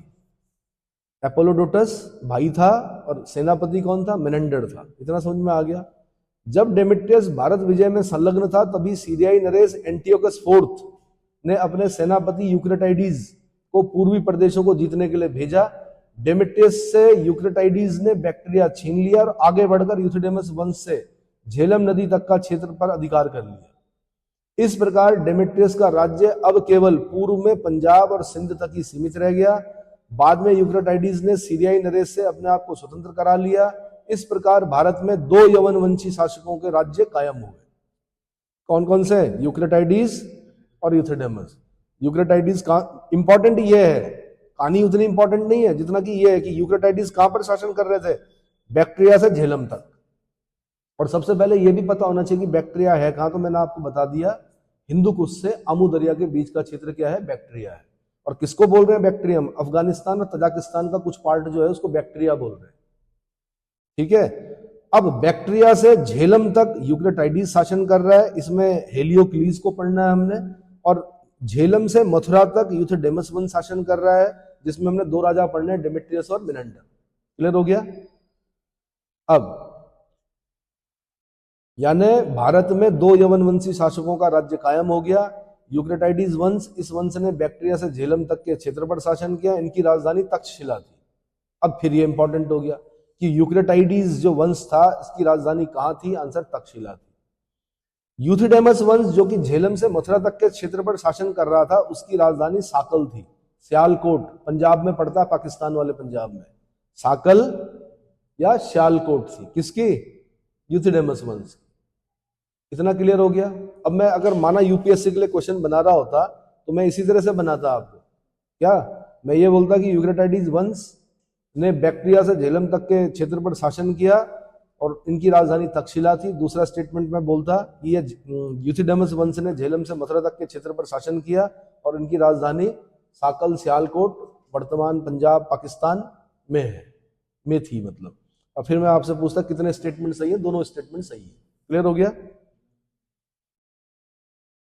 एपोलोडोटस भाई था और सेनापति कौन था? मिनेंडर था। इतना समझ में आ गया। जब डेमेट्रियस भारत विजय में संलग्न था तभी सीरियाई नरेश एंटियोकस फोर्थ ने अपने सेनापति यूक्रेटाइडीज को पूर्वी प्रदेशों को जीतने के लिए भेजा। डेमेट्रियस से यूक्रेटाइडीज ने बैक्ट्रिया छीन लिया और आगे बढ़कर यूथिडेमस वंश से झेलम नदी तक का क्षेत्र पर अधिकार कर लिया। इस प्रकार डेमेट्रियस का राज्य अब केवल पूर्व में पंजाब और सिंध तक ही सीमित रह गया। बाद में यूक्रेटाइडीज ने सीरियाई नरेश से अपने आप को स्वतंत्र करा लिया। इस प्रकार भारत में 2 यवनवंशी शासकों के राज्य कायम हो गए। कौन कौन से? यूक्रेटाइडीज और यूथिडेमस। यूक्रेटाइडीज का इंपॉर्टेंट ये है, कहानी उतनी इंपॉर्टेंट नहीं है जितना कि ये है कि यूक्रेटाइडीज कहां पर शासन कर रहे थे? बैक्ट्रिया से झेलम तक। और सबसे पहले ये भी पता होना चाहिए कि बैक्ट्रिया है कहां, तो मैंने आपको बता दिया, हिंदू कुश से आमू दरिया के बीच का क्षेत्र क्या है? बैक्ट्रिया है। और किसको बोल रहे हैं बैक्ट्रियम? अफगानिस्तान और तजाकिस्तान का कुछ पार्ट जो है उसको बैक्ट्रिया बोल रहे हैं, ठीक है। अब बैक्ट्रिया से झेलम तक यूक्रेटाइडीज शासन कर रहा है, इसमें हेलियोक्लीज को पढ़ना है हमने। और झेलम से मथुरा तक यूथिडेमस वंश शासन कर रहा है, जिसमें हमने 2 राजा पढ़ने हैं, डेमेट्रियस और मिनेंडर। क्लियर हो गया? अब यानी भारत में 2 यवनवंशी शासकों का राज्य कायम हो गया। यूक्रेटाइडिस वंश, इस वंश ने बैक्ट्रिया से झेलम तक के क्षेत्र पर शासन किया। इनकी राजधानी तक्षशिला थी। अब फिर ये इंपॉर्टेंट हो गया कि यूक्रेटाइडिस जो वंश था इसकी राजधानी कहां थी? आंसर तक्षशिला थी। यूथिडेमस वंश जो कि झेलम से मथुरा तक के क्षेत्र पर शासन कर रहा था, उसकी राजधानी साकल थी। सियालकोट पंजाब में पड़ता है, पाकिस्तान वाले पंजाब में। साकल या सियालकोट थी किसकी? यूथिडेमस वंश। इतना क्लियर हो गया। अब मैं अगर माना यूपीएससी के लिए क्वेश्चन बना रहा होता तो मैं इसी तरह से बनाता आपको। क्या मैं ये बोलता कि यूक्रेटाइडिस वंश ने बैक्ट्रिया से झेलम तक के क्षेत्र पर शासन किया और इनकी राजधानी तक्षशिला थी। दूसरा स्टेटमेंट में बोलता कि ये यूथिडेमस वंश ने झेलम से मथुरा तक के क्षेत्र पर शासन किया और इनकी राजधानी साकल सियालकोट वर्तमान पंजाब पाकिस्तान में है, में थी मतलब। अब फिर मैं आपसे पूछता कितने स्टेटमेंट सही है? दोनों स्टेटमेंट सही है। क्लियर हो गया।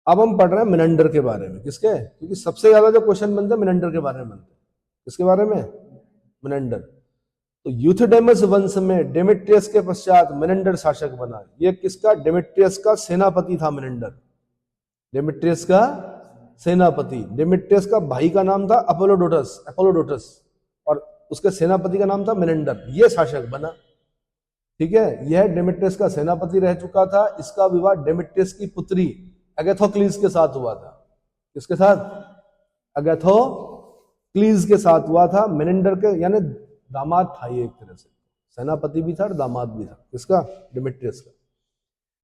अब हम पढ़ रहे हैं मेनेंडर के बारे में। किसके? क्योंकि सबसे ज्यादा जो क्वेश्चन बनते हैं मेनेंडर के बारे में बनते हैं। किसके बारे में? मेनेंडर। तो यूथिडेमस वंश में डेमेट्रियस के पश्चात मेनेंडर शासक बना। ये किसका? डेमेट्रियस का सेनापति था मेनेंडर। डेमेट्रियस का सेनापति। डेमेट्रियस का भाई का नाम था अपोलोडोटस और उसके सेनापति का नाम था मेनेंडर। ये शासक बना। ठीक है, यह डेमेट्रियस का सेनापति रह चुका था। इसका विवाह डेमेट्रियस की पुत्री अगैथोक्लीज के साथ हुआ था। किसके साथ? अगैथोक्लीज के साथ हुआ था। मेनेंडर के यानी दामाद था ये, एक तरह से सेनापति भी था और दामाद भी था। किसका? डेमेट्रियस का।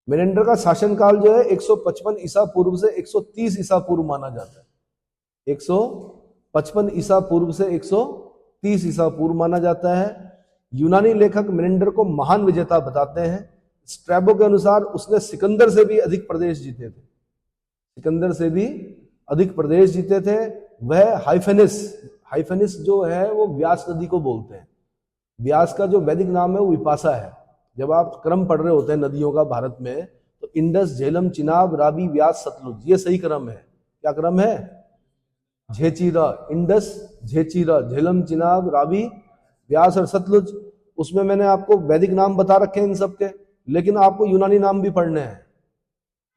मेनेंडर का शासनकाल जो है 155 ईसा पूर्व से 130 ईसा पूर्व माना जाता है। 155 ईसा पूर्व से 130 ईसा पूर्व माना जाता है। यूनानी लेखक मेनेंडर को महान विजेता बताते हैं। स्ट्रैबो के अनुसार उसने सिकंदर से भी अधिक प्रदेश जीते थे। सिकंदर से भी अधिक प्रदेश जीते थे। वह हाइफेनिस जो है वो व्यास नदी को बोलते हैं। व्यास का जो वैदिक नाम है वो विपाशा है। जब आप क्रम पढ़ रहे होते हैं नदियों का भारत में, तो इंडस, झेलम, चिनाब, रावी, व्यास, सतलुज, ये सही क्रम है। क्या क्रम है? झेचीरा, इंडस, झेचीरा, झेलम, चिनाब, रावी, व्यास और सतलुज। उसमें मैंने आपको वैदिक नाम बता रखे हैं इन सब के, लेकिन आपको यूनानी नाम भी पढ़ने हैं।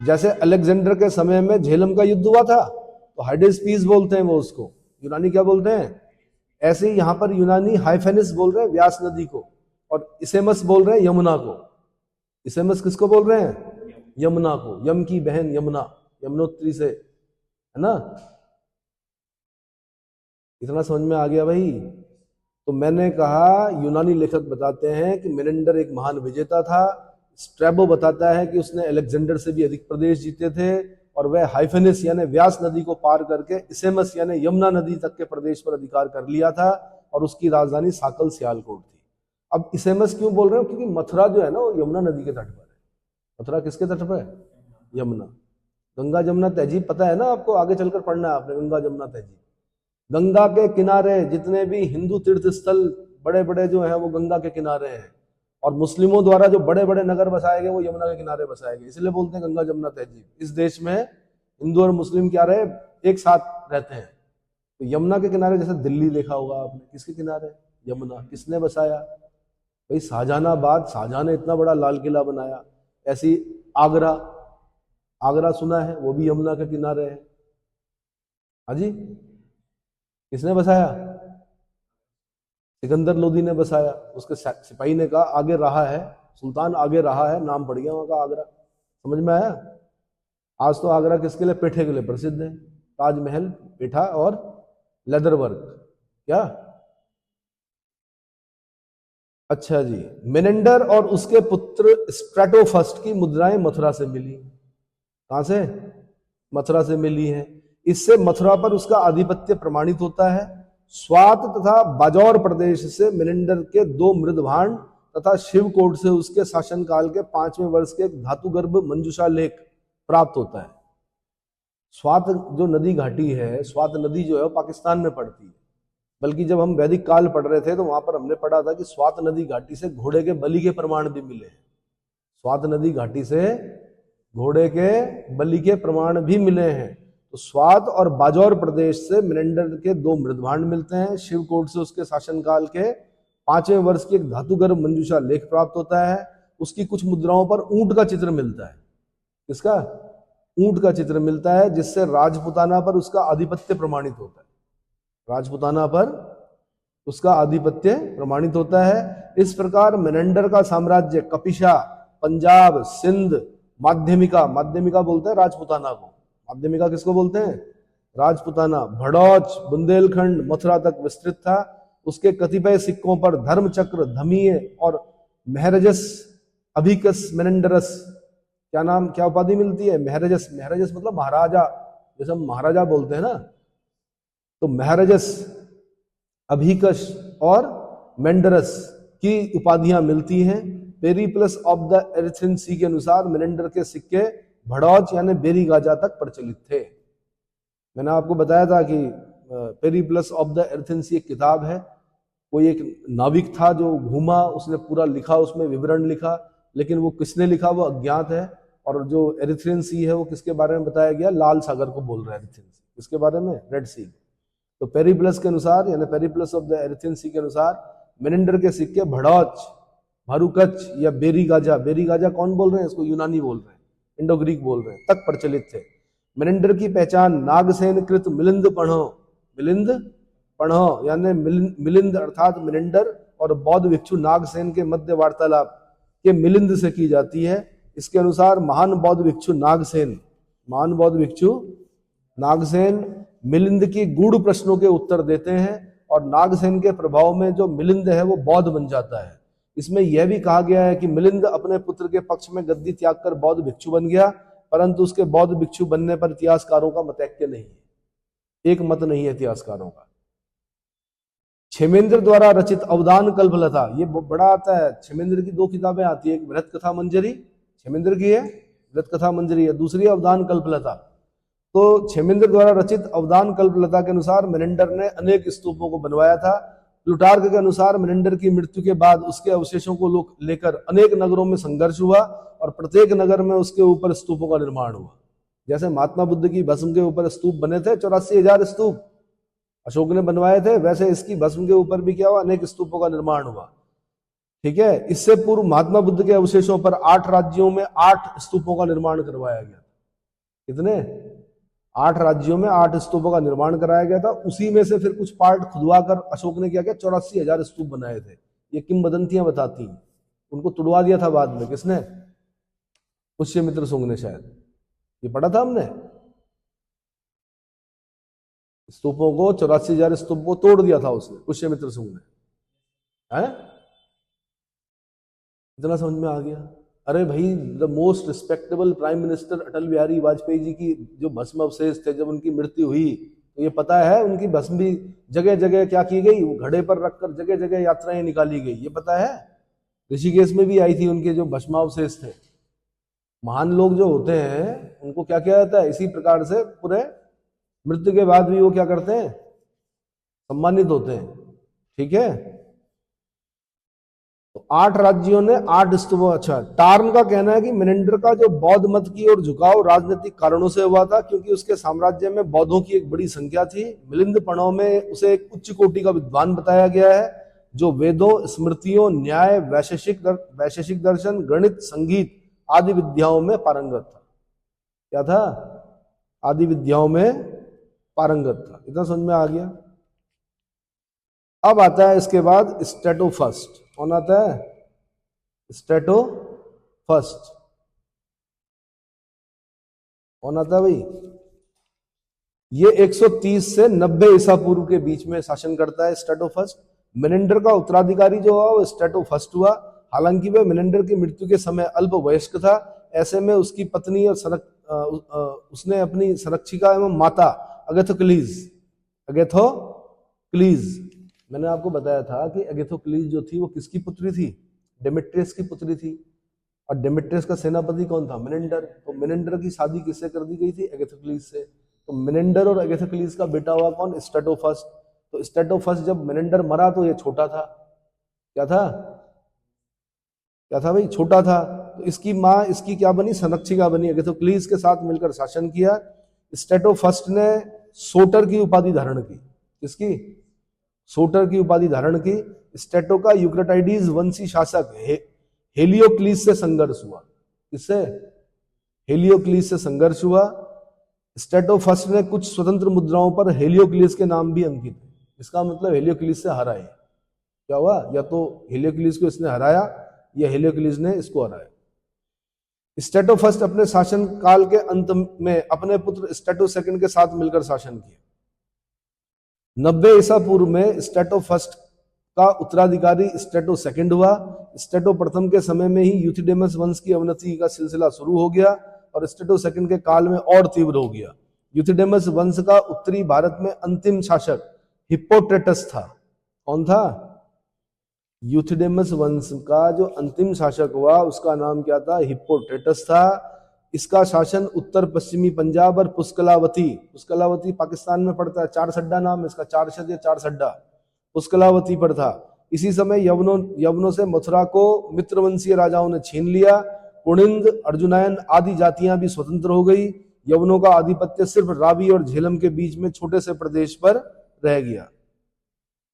जैसे अलेक्जेंडर के समय में झेलम का युद्ध हुआ था तो हाइडेस्पीस बोलते हैं वो उसको, यूनानी क्या बोलते हैं? ऐसे ही यहां पर यूनानी हाइफेनिस बोल रहे हैं व्यास नदी को, और इसेमस बोल रहे हैं यमुना को। इसेमस किसको बोल रहे हैं? यमुना को। यम की बहन यमुना, यमुनोत्री से, है ना। इतना समझ में आ गया भाई? तो मैंने कहा यूनानी लेखक बताते हैं कि मेनेंडर एक महान विजेता था। स्ट्रैबो बताता है कि उसने अलेक्जेंडर से भी अधिक प्रदेश जीते थे और वह हाइफेनिस यानी व्यास नदी को पार करके इसेमस यानी यमुना नदी तक के प्रदेश पर अधिकार कर लिया था और उसकी राजधानी साकल सियालकोट थी। अब इसेमस क्यों बोल रहे हो? क्योंकि मथुरा जो है ना वो यमुना नदी के तट पर है। मथुरा किसके तट पर है? यमुना। गंगा जमुना तहजीब पता है ना आपको? आगे चलकर पढ़ना है आपने गंगा जमुना तहजीब। गंगा के किनारे जितने भी हिंदू तीर्थ स्थल बड़े बड़े जो हैं वो गंगा के किनारे हैं, और मुस्लिमों द्वारा जो बड़े बड़े नगर बसाए गए वो यमुना के किनारे बसाए गए। इसलिए बोलते हैं गंगा जमुना तहजीब। इस देश में हिंदू और मुस्लिम क्या रहे? एक साथ रहते हैं। तो यमुना के किनारे, जैसे दिल्ली देखा होगा आपने, किसके किनारे? यमुना। किसने बसाया? भाई शाहजहानाबाद, शाहजहां ने इतना बड़ा लाल किला बनाया। ऐसी आगरा, आगरा सुना है, वो भी यमुना के किनारे है। हाँ जी, किसने बसाया? सिकंदर लोदी ने बसाया। उसके सिपाही ने कहा आगे रहा है सुल्तान, आगे रहा है, नाम पड़ गया वहां का आगरा। समझ में आया? आज तो आगरा किसके लिए? पेठे के लिए प्रसिद्ध है। ताजमहल, पेठा और लेदर वर्क। क्या? अच्छा जी। मेनेंडर और उसके पुत्र स्ट्रेटोफर्स्ट की मुद्राएं मथुरा से मिली। कहां से? मथुरा से मिली हैं। इससे मथुरा पर उसका आधिपत्य प्रमाणित होता है। स्वात तथा बाजौर प्रदेश से मेनेंडर के 2 मृदभांड तथा शिवकोट से उसके शासनकाल के 5वें वर्ष के एक धातुगर्भ मंजूषा लेख प्राप्त होता है। स्वात जो नदी घाटी है, स्वात नदी जो है वो पाकिस्तान में पड़ती है। बल्कि जब हम वैदिक काल पढ़ रहे थे तो वहां पर हमने पढ़ा था कि स्वात नदी घाटी से घोड़े के बलि के प्रमाण भी मिले हैं। स्वात नदी घाटी से घोड़े के बलि के प्रमाण भी मिले हैं। तो स्वात और बाजौर प्रदेश से मेनेंडर के 2 मृदभांड मिलते हैं। शिवकोट से उसके शासनकाल के 5वें वर्ष की एक धातुगर्भ मंजूषा लेख प्राप्त होता है। उसकी कुछ मुद्राओं पर ऊंट का चित्र मिलता है। किसका? ऊंट का चित्र मिलता है, जिससे राजपुताना पर उसका आधिपत्य प्रमाणित होता है। राजपुताना पर उसका आधिपत्य प्रमाणित होता है। इस प्रकार मेनेंडर का साम्राज्य कपिशा, पंजाब, सिंध, माध्यमिका, माध्यमिका बोलते हैं राजपुताना को, माध्यमिका किसको बोलते हैं? राजपुताना, भड़ौच, बुंदेलखंड, मथुरा तक विस्तृत था। उसके कतिपय सिक्कों पर धर्मचक्र, धमीय और महरजस अभिकस मेनेंडरस, क्या नाम, क्या उपाधि मिलती है? महरजस, महरजस मतलब महाराजा, जैसे हम महाराजा बोलते हैं ना, तो महरजस, अभिकस और मेंडरस की उपाधियां मिलती हैं। पेरीप्लस ऑफ द एरिथ्रिन सी के अनुसार मेनेंडर के सिक्के भड़ौच यानी बेरीगाजा तक प्रचलित थे। मैंने आपको बताया था कि पेरीप्लस ऑफ द एरिथ्रिन सी एक किताब है, कोई एक नाविक था जो घूमा, उसने पूरा लिखा, उसमें विवरण लिखा, लेकिन वो किसने लिखा वो अज्ञात है। और जो एरिथ्रियन सी है वो किसके बारे में बताया गया? लाल सागर को बोल रहा है एरिथ्रियन सी, किसके बारे में? रेड सी। तो पेरीप्लस के अनुसार यानी पेरीप्लस ऑफ द एरिथ्रियन सी के अनुसार मेनेंडर के सिक्के भड़ौच, भारूकच या बेरीगाजा, बेरीगाजा कौन बोल रहे हैं? इसको यूनानी बोल रहे हैं, इंडो ग्रीक बोल रहे हैं, तक प्रचलित थे। मेनेंडर की पहचान नागसेन कृत मिलिंद पढ़ो, मिलिंद पढ़ो यानी मिलिंद अर्थात मेनेंडर और बौद्ध भिक्षु नागसेन के मध्य वार्तालाप के मिलिंद से की जाती है। इसके अनुसार महान बौद्ध भिक्षु नागसेन, महान बौद्ध भिक्षु नागसेन मिलिंद की गूढ़ प्रश्नों के उत्तर देते हैं और नागसेन के प्रभाव में जो मिलिंद है वो बौद्ध बन जाता है। इसमें यह भी कहा गया है कि मिलिंद अपने पुत्र के पक्ष में गद्दी त्याग कर बौद्ध भिक्षु बन गया, परंतु उसके बौद्ध भिक्षु बनने पर इतिहासकारों का मतैक्य नहीं है, एक मत नहीं है इतिहासकारों का। क्षेमेंद्र द्वारा रचित अवदान कल्पलता, ये बड़ा आता है, क्षेमेंद्र की दो किताबें आती है, एक बृहत कथा मंजरी क्षेमेंद्र की है, बृहत कथा मंजरी है, दूसरी अवदान कल्पलता। तो क्षेमेंद्र द्वारा रचित अवदान कल्पलता के अनुसार मेनेंडर ने अनेक स्तूपों को बनवाया था। प्लूटार्क के अनुसार मेनेंडर की मृत्यु के बाद उसके अवशेषों को लेकर अनेक नगरों में संघर्ष हुआ और प्रत्येक नगर में उसके ऊपर स्तूपों का निर्माण हुआ। जैसे महात्मा बुद्ध की भस्म के ऊपर स्तूप बने थे, 84,000 स्तूप अशोक ने बनवाए थे, वैसे इसकी भस्म के ऊपर भी क्या हुआ? अनेक स्तूपों का निर्माण हुआ। ठीक है, इससे पूर्व महात्मा बुद्ध के अवशेषों पर 8 राज्यों में 8 स्तूपों का निर्माण करवाया गया। कितने? 8 राज्यों में 8 स्तूपों का निर्माण कराया गया था। उसी में से फिर कुछ पार्ट खुदवा कर अशोक ने क्या किया? 84,000 स्तूप बनाए थे। ये किंवदंतियां बताती हैं। उनको तुड़वा दिया था बाद में, किसने? पुष्यमित्र सुंग ने, शायद ये पढ़ा था हमने। स्तूपों को 84,000 स्तूप को तोड़ दिया था उसने, पुष्यमित्र सुंग ने। है इतना समझ में आ गया? अरे भाई, the most respectable prime minister Atal Bihari Vajpayee ji की जो भस्म अवशेष थे, जब उनकी मृत्यु हुई तो ये पता है उनकी भस्म भी जगह जगह क्या की गई? घड़े पर रखकर जगह जगह यात्राएं निकाली गई, ये पता है? ऋषिकेश में भी आई थी उनके जो भस्मावशेष थे। महान लोग जो होते हैं उनको क्या किया जाता है? इसी प्रकार से पूरे मृत्यु के बाद भी वो क्या करते हैं? सम्मानित होते हैं। ठीक है, तो 8 राज्यों ने 8 स्तूपों। अच्छा, टार्न का कहना है कि मेनेंडर का जो बौद्ध मत की ओर झुकाव राजनीतिक कारणों से हुआ था, क्योंकि उसके साम्राज्य में बौद्धों की एक बड़ी संख्या थी। मिलिंद पढ़ो में उसे एक उच्च कोटि का विद्वान बताया गया है, जो वेदों, स्मृतियों, न्याय, वैशेषिक दर्शन, गणित, संगीत आदि विद्याओं में पारंगत था। क्या था? आदि विद्याओं में पारंगत था। इतना समझ में आ गया? अब आता है इसके बाद स्टेटो फर्स्ट। कौन आता है? स्टेटो फर्स्ट। कौन आता है भाई? ये 130 से 90 ईसा पूर्व के बीच में शासन करता है स्टेटो फर्स्ट। मेनेंडर का उत्तराधिकारी जो हुआ वो स्टेटो फर्स्ट हुआ। हालांकि वह मेनेंडर की मृत्यु के समय अल्प वयस्क था। ऐसे में उसकी पत्नी और उसने अपनी संरक्षिका एवं माता अगेथोक्लीज, मैंने आपको बताया था कि अगेथोक्लीज जो थी वो किसकी पुत्री थी? डेमेट्रियस की पुत्री थी। और डेमेट्रियस का सेनापति कौन था? मेनेंडर। तो मेनेंडर की शादी किससे कर दी गई थी? अगेथोक्लीज से। तो मेनेंडर और अगेथोक्लीज का बेटा हुआ कौन? स्टेटो फर्स्ट। तो स्टेटो फर्स्ट जब मेनेंडर मरा तो ये छोटा था। क्या था? क्या था भाई? छोटा था। तो इसकी माँ इसकी क्या बनी? संरक्षिका बनी। अगेथोक्लीज के साथ मिलकर शासन किया। स्टेटो फर्स्ट ने सोटर की उपाधि धारण की। किसकी? सोटर की उपाधि धारण की। स्टेटो का यूक्रेटाइडीज वंशी शासक हेलियोक्लीज से संघर्ष हुआ। किससे? हेलियोक्लीस से संघर्ष हुआ। स्ट्रेटोफर्स्ट ने कुछ स्वतंत्र मुद्राओं पर हेलियोक्लीस के नाम भी अंकित है। इसका मतलब हेलियोक्लीस से हराए। क्या हुआ? या तो हेलियोक्लीस को इसने हराया या हेलियोक्लीस ने इसको हराया। स्ट्रेटोफर्स्ट अपने शासन काल के अंत में अपने पुत्र स्ट्रेटो सेकंड के साथ मिलकर शासन किया। 90 ईसा पूर्व में स्ट्रेटोफर्स्ट का उत्तराधिकारी स्ट्रेटो सेकंड हुआ। स्ट्रेटो प्रथम के समय में ही यूथिडेमस वंश की अवनति का सिलसिला शुरू हो गया और स्ट्रेटो सेकंड के काल में और तीव्र हो गया। यूथिडेमस वंश का उत्तरी भारत में अंतिम शासक हिप्पोट्रेटस था। कौन था? यूथिडेमस वंश का जो अंतिम शासक हुआ उसका नाम क्या था? हिप्पोट्रेटस था। इसका शासन उत्तर पश्चिमी पंजाब और पुष्कलावती पाकिस्तान में पड़ता है। चारसड्डा नाम है इसका, चारशद या चारसड्डा, पुष्कलावती पर था। इसी समय यवनों से मथुरा को मित्रवंशीय राजाओं ने छीन लिया। कुणिंद, अर्जुनायन आदि जातियां भी स्वतंत्र हो गई। यवनों का आधिपत्य सिर्फ रावी और झेलम के बीच में छोटे से प्रदेश पर रह गया।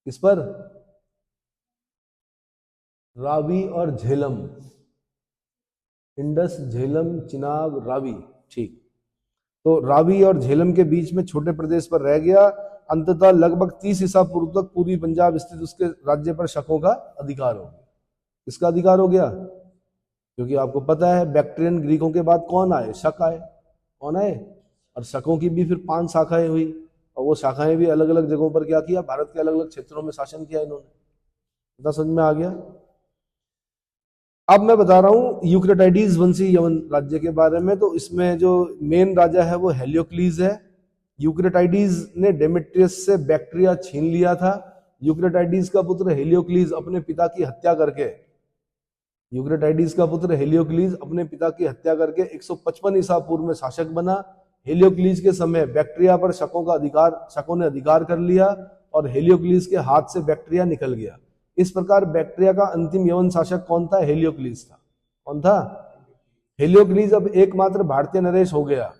किस पर? रावी और झेलम, इंडस, झेलम, चिनाब, रावी। ठीक, तो रावी और झेलम के बीच में छोटे प्रदेश पर रह गया। अंततः लगभग 30 ईसा पूर्व तक पूर्वी पंजाब स्थित उसके राज्य पर शकों का अधिकार हो गया। किसका अधिकार हो गया? क्योंकि आपको पता है बैक्ट्रियन ग्रीकों के बाद कौन आए? शक आए। कौन आए? और शकों की भी फिर 5 शाखाएं हुई और वो शाखाएं भी अलग अलग जगहों पर क्या किया? भारत के अलग अलग क्षेत्रों में शासन किया इन्होंने। इतना समझ में आ गया? अब मैं बता रहा हूं यूक्रेटाइडीज वंशी यवन राज्य के बारे में। तो इसमें जो मेन राजा है वो हेलियोक्लीस है। यूक्रेटाइडीज ने डेमेट्रियस से बैक्ट्रिया छीन लिया था। यूक्रेटाइडीज का पुत्र हेलियोक्लीस अपने पिता की हत्या करके 155 ईसा पूर्व में शासक बना। हेलियोक्लीस के समय बैक्ट्रिया पर शकों ने अधिकार कर लिया और हेलियोक्लीस के हाथ से बैक्ट्रिया निकल गया। इस प्रकार बैक्ट्रिया का अंतिम यवन शासक कौन था? हेलियोक्लीस था। कौन था? हेलियोक्लीस अब एकमात्र भारतीय नरेश हो गया।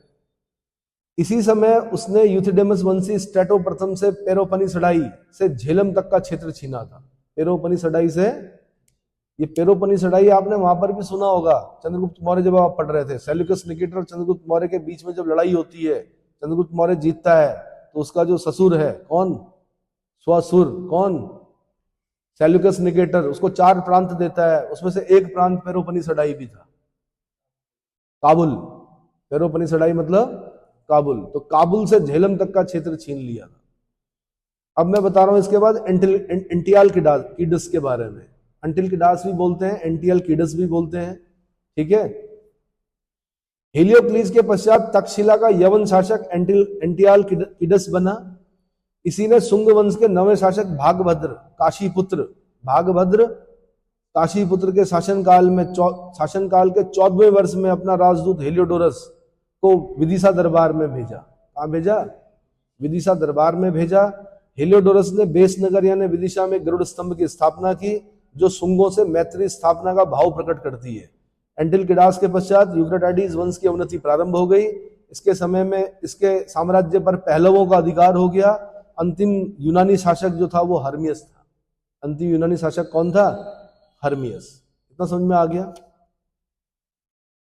इसी समय उसने यूथिडेमस वंशी स्ट्रेटो प्रथम से पेरोपनिसडाई से झेलम तक का क्षेत्र छीना था। पेरोपनिसडाई से, ये पेरोपनिसडाई आपने वहां पर भी सुना होगा, चंद्रगुप्त मौर्य जब आप पढ़ रहे थे, सेल्यूकस निकेटर और चंद्रगुप्त मौर्य के बीच में जब लड़ाई होती है, चंद्रगुप्त मौर्य जीतता है तो उसका जो ससुर है कौन? स्वसुर कौन? Seleucus Nicator. उसको 4 प्रांत देता है, उसमें से एक प्रांत पेरोपनिसडाई भी था, काबुल। पेरोपनिसडाई मतलब काबुल। तो काबुल से झेलम तक का क्षेत्र छीन लिया था। अब मैं बता रहा हूं इसके बाद एंटियालकिडास के बारे में। एंटिलकिडास भी बोलते हैं, एंटियालकिडस भी बोलते हैं। ठीक है। हेलियोक्लीस के पश्चात तक्षशिला का यवन शासक एंटियालकिडस बना। इसी ने शुंग वंश के 9वें शासक भागभद्र काशीपुत्र के शासनकाल के 14वें वर्ष में अपना राजदूत हेलियोडोरस को विदिशा दरबार में भेजा। कहां भेजा? विदिशा दरबार में भेजा। हेलियोडोरस ने बेसनगर यानी विदिशा में गरुड़ स्तंभ की स्थापना की, जो शुंगों से मैत्री स्थापना का भाव प्रकट करती है। एंटिलकिडास के पश्चात यूक्रेटाइडीज वंश की अवनति प्रारंभ हो गई। इसके समय में इसके साम्राज्य पर पहलवों का अधिकार हो गया। अंतिम यूनानी शासक जो था वो हर्मियस था। अंतिम यूनानी शासक कौन था? हर्मियस। इतना समझ में आ गया?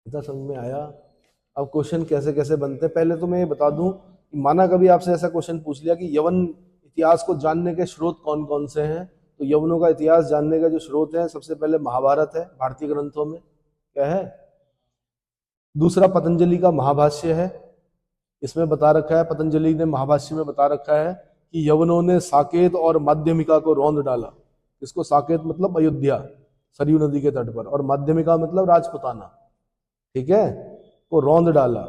इतना समझ में आया? अब क्वेश्चन कैसे कैसे बनते हैं पहले तो मैं ये बता दूं कि माना कभी आपसे ऐसा क्वेश्चन पूछ लिया कि यवन इतिहास को जानने के स्रोत कौन कौन से हैं, तो यवनों का इतिहास जानने का जो स्रोत है सबसे पहले महाभारत है भारतीय ग्रंथों में। क्या है? दूसरा पतंजलि का महाभाष्य है। इसमें बता रखा है, पतंजलि ने महाभाष्य में बता रखा है कि यवनों ने साकेत और माध्यमिका को रौंद डाला। इसको साकेत मतलब अयोध्या सरयू नदी के तट पर, और माध्यमिका मतलब राजपुताना। ठीक है, को रौंद डाला।